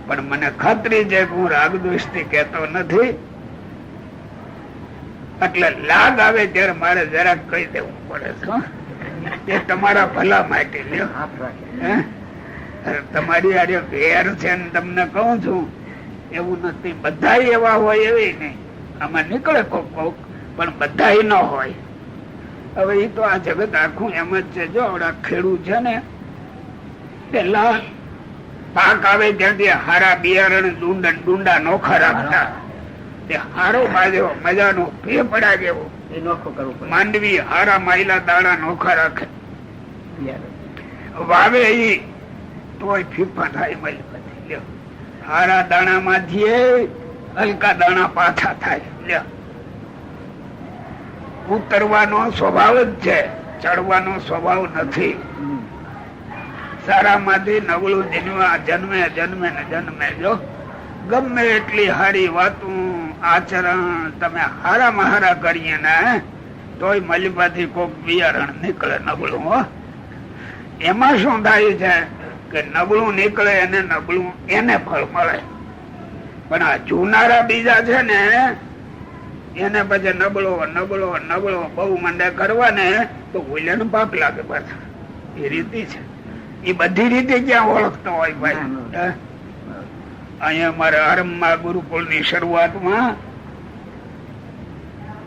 પણ મને ખાતરી છે કે હું રાગ દ્વેષ થી કેતો નથી. એટલે લાગ આવે ત્યારે મારે જરાક કહી દેવું પડે છે. એ તમારા ભલા માટે લ્યો. તમારી આરે વેર છે ને તમને કહું છું એવું નથી. બધા એવા હોય એવી નહીં, આમાં નીકળે કોક કોક, પણ બધા ન હોય. હવે એ તો આ જગત આખું એમ જ છે. જો આવડા ખેડૂત છે ને પેલા પાક આવે ત્યાંથી હારા બિયારણ ડુંડા નોખા રાખતા. હારો બાજરો મજાનો ફેફડા જેવો માંડવી હારા માયલા દાણા નોખા રાખે, વાવે ઈ તોય ફીફા થાય. મળી હારા દાણા માંથી હલકા દાણા પાછા થાય. ઉતરવાનો સ્વભાવ જ છે, ચડવાનો સ્વભાવ નથી. સારા માંથી નવળું જન્મે જન્મે ને જન્મે. જો ગમે એટલી હારી વાતું આચરણ તમે હારામાં હારા કરીએ ને તોય મલીબાથી કોક બિયારણ નીકળે નબળું. હો, એમાં શું થાય છે કે નબળું નીકળે એને નબળું એને ફળ મળે. પણ આ જુનારા બીજા છે ને એને પછી નબળો નબળો નબળો બહુ મંડે કરવા ને તો ઓલ્યા નું પાપ લાગે પાછા. એ રીતિ છે. એ બધી રીતે ક્યાં ઓળખતો હોય ભાઈ? અહીંયા મારે આરંભમાં ગુરુકુળ ની શરૂઆતમાં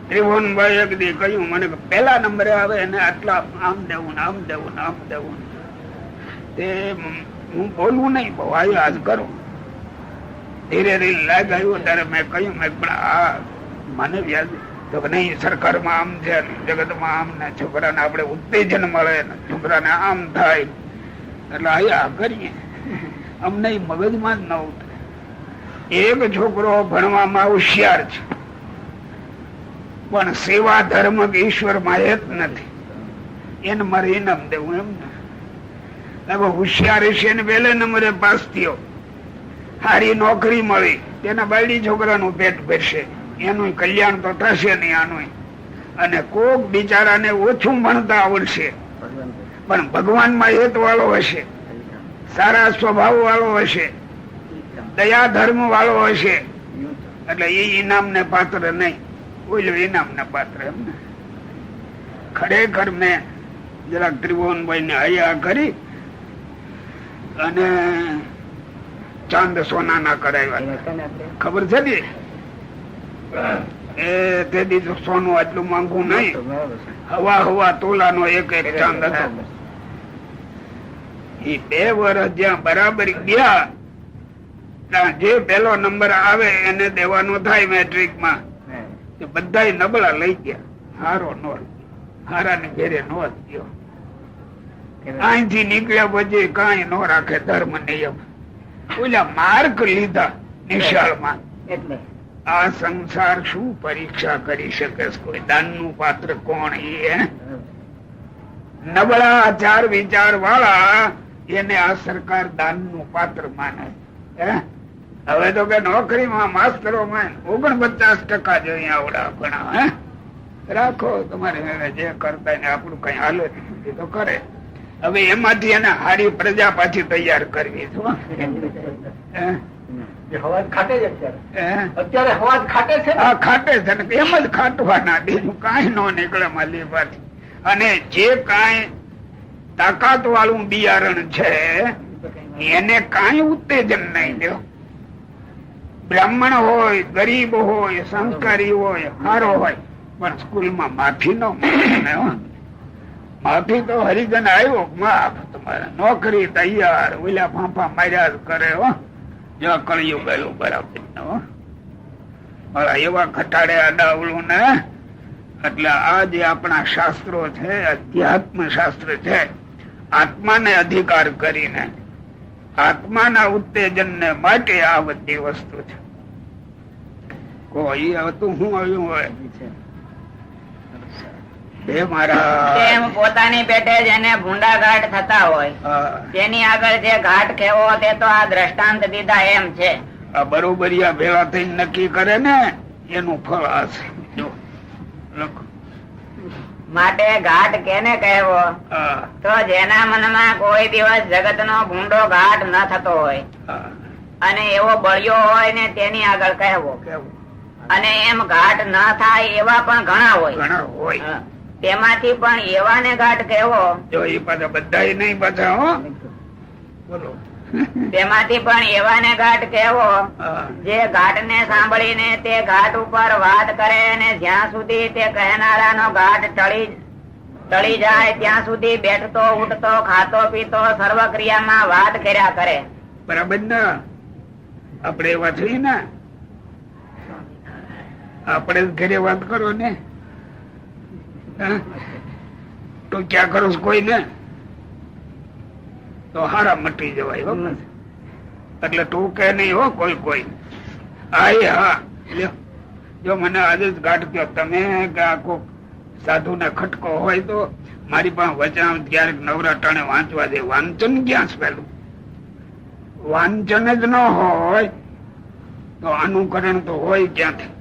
ત્રિભુવનભાઈ એક દી કહ્યું મને પેલા નંબરે આવે એને આટલા આમ દેવું આમ દેવું આમ દેવું. તે હું બોલવું નહીં, બહુ આવ્યો આજ કરું. ધીરે ધીરે લાગ આવ્યું ત્યારે મેં કહ્યું મેં પણ આ મને વ્યાજ તો નહીં, સરકારમાં આમ છે, જગતમાં આમ ને છોકરાને આપણે ઉત્તેજન મળે ને છોકરાને આમ થાય એટલે આયા કરીએ. અમને મગજમાં જ ન ઉતરે. એક છોકરો ભણવામાં હોશિયાર છે પણ સેવા ધર્મ ઈશ્વર માં જ નથી. એને મારે ઇનામ દેવું એમ ને. હોશિયાર છે ને પેલે નંબરે પાસ થયો, સારી નોકરી મળી, તેના બાયડી છોકરાનું પેટ ભરશે, એનું કલ્યાણ તો થશે નહીં આનું. અને કોક બિચારાને ઓછું ભણતા આવડશે પણ ભગવાનમાં હેત વાળો હશે, સારા સ્વભાવ વાળો હશે, દયા ધર્મ વાળો હશે, એટલે એ ઇનામ ને પાત્ર નહીં, ઓલું ઇનામ ને પાત્ર. એમને ખરેખર મેં જરાક ત્રિભુવનભાઈ ને હૈયા કરી અને ચાંદ સોના ના કરાવ્યા. ખબર છે ને એ તે દીધું સોનું આટલું માંગું નહીં, હવા તોલા નો એક એક ચાંદ હતો. એ 2 વર્ષ જ્યાં બરાબર ગયા ત્યાં જે પેલો નંબર આવે એને દેવાનો થાય મેટ્રિક માં, બધા નબળા લઈ ગયા. હારો નો હારા ને ઘેરે નો દો. અહીંથી નીકળ્યા પછી કઈ નો રાખે ધર્મ નિયમ. ઓલા માર્ક લીધા નિશાળમાં. એટલે આ સંસાર શું પરીક્ષા કરી શકે? કોઈ દાન નું પાત્ર કોણ? એ નબળા આચાર વિચાર વાળા એને આ સરકાર દાન નું પાત્ર માને. હવે તો કે નોકરીમાં માસ્તરો માં 49% જોઈએ આવડા ઘણા. રાખો તમારે જે કરતા ને આપણું કઈ હાલે એ તો કરે. હવે એમાંથી એને હારી પ્રજા પાછી તૈયાર કરવી. અત્યારે હવા ખાટે છે હા ખાટે છે ને એમ જ ખાટવાના, બીજું કઈ ન નીકળે માલી પાછી. અને જે કઈ તાકાત વાળું બિયારણ છે એને કઈ ઉત્તેજન નહીં દો. બ્રાહ્મણ હોય, ગરીબ હોય, સંસ્કારી હોય, સારો હોય, પણ સ્કૂલમાં માફી ન મળે. માફી તો હરિજન આવ્યો માફ, તમારે નોકરી તૈયાર, ઓલા ફાંફા માર્યા જ કરે. હો જો કળિયું ગયેલું બરાબર એવા ખટાડે અડાવડું ને. એટલે આ જે આપણા શાસ્ત્રો છે, અધ્યાત્મ શાસ્ત્ર છે, આત્માને અધિકાર કરીને આત્માના ઉત્તેજન ને માટે આ બધી વસ્તુ છે. કોઈ હતું શું આવ્યું હોય પોતાની પેટે જેને ભૂંડા ઘાટ થતા હોય તેની આગળ જે ઘાટ કેવો તે તો આ દ્રષ્ટાંત દીધા એમ છે. આ બરોબરિયા ભેળા થઈને નક્કી કરે ને એનું ફળ આ છે. માટે ઘાટ કેને કહેવો? તો જેના મનમાં કોઈ દિવસ જગત નો ભૂંડો ઘાટ ન થતો હોય અને એવો બળ્યો હોય ને તેની આગળ કહેવો. અને એમ ઘાટ ન થાય એવા પણ ઘણા હોય, તેમાંથી પણ એવા ને ઘાટ કહેવો. જો એ પાછા બધા નહીં પાછા. હો બોલો. તેમાંથી પણ એવા ને ઘાટ કહેવો જે ઘાટ ને સાંભળીને તે ઘાટ ઉપર વાત કરે અને જ્યાં સુધી તે કહેનારા નો ઘાટ ટળી જાય ત્યાં સુધી બેઠતો ઉઠતો ખાતો પીતો સર્વ ક્રિયામાં વાત કર્યા કરે. બરાબર ને? આપડે એવા છીએ ને, આપડે ઘરે વાત કરો ને તો ક્યાં કરો કોઈ ને તો હારા મટી જવાય. એટલે ટૂંકે નહીં હો કોઈ. હા જો મને આજે જ ગાંઠ કયો તમે કે આખો સાધુ ને ખટકો હોય તો મારી પાસે વચન ક્યારેક નવરાટાણે વાંચવા દે. વાંચન ક્યાં છે? પેલું વાંચન જ ન હોય તો અનુકરણ તો હોય ક્યાંથી?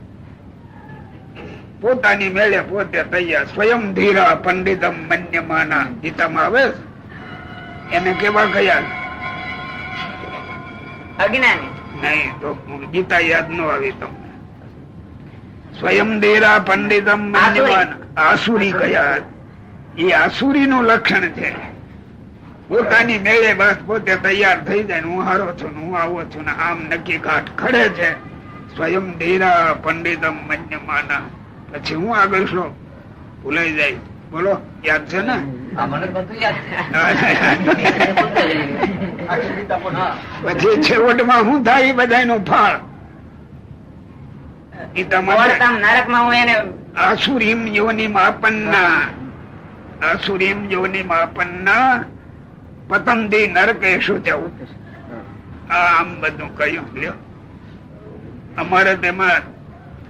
પોતાની મેળે પોતે તૈયાર. સ્વયં ધીરા પંડિતમ મન્યમાના ગીતામાં આવે એને કેવા કયા? અજ્ઞાની. નહીં તો ગીતા યાદ ન આવી તમને. સ્વયં ધીરા પંડિતમ મન્યમાના આસુરી કયા? એ આસુરી નું લક્ષણ છે. પોતાની મેળે બસ પોતે તૈયાર થઈ જાય. હું હારો છું, હું આવો છું ને આમ નક્કી કાઠ ખડે છે. સ્વયં ધીરા પંડિતમ મન્યમાના. પછી હું આગળ શું ભૂલાઈ જાય? બોલો, યાદ છે ને? પછી છેવટમાં શું થાય? બધા નું ફળ આસુરીમ યોનિમ આપન્ના પતંદી નરકેશુ જવું. આમ બધું કહ્યું. લ્યો અમારે તેમાં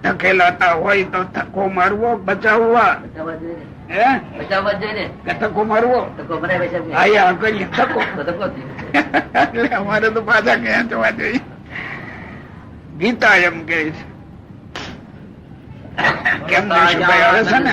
ધકેલાતા હોય તો ધક્કો મારવો, બચાવવા. ધક્કો મારવો આયા કરીએ ધક્કો. એટલે અમારે તો પાછા ક્યાં જવા જોઈએ? ગીતા એમ કે છે. કેમ દેશુભાઈ આવે છે ને?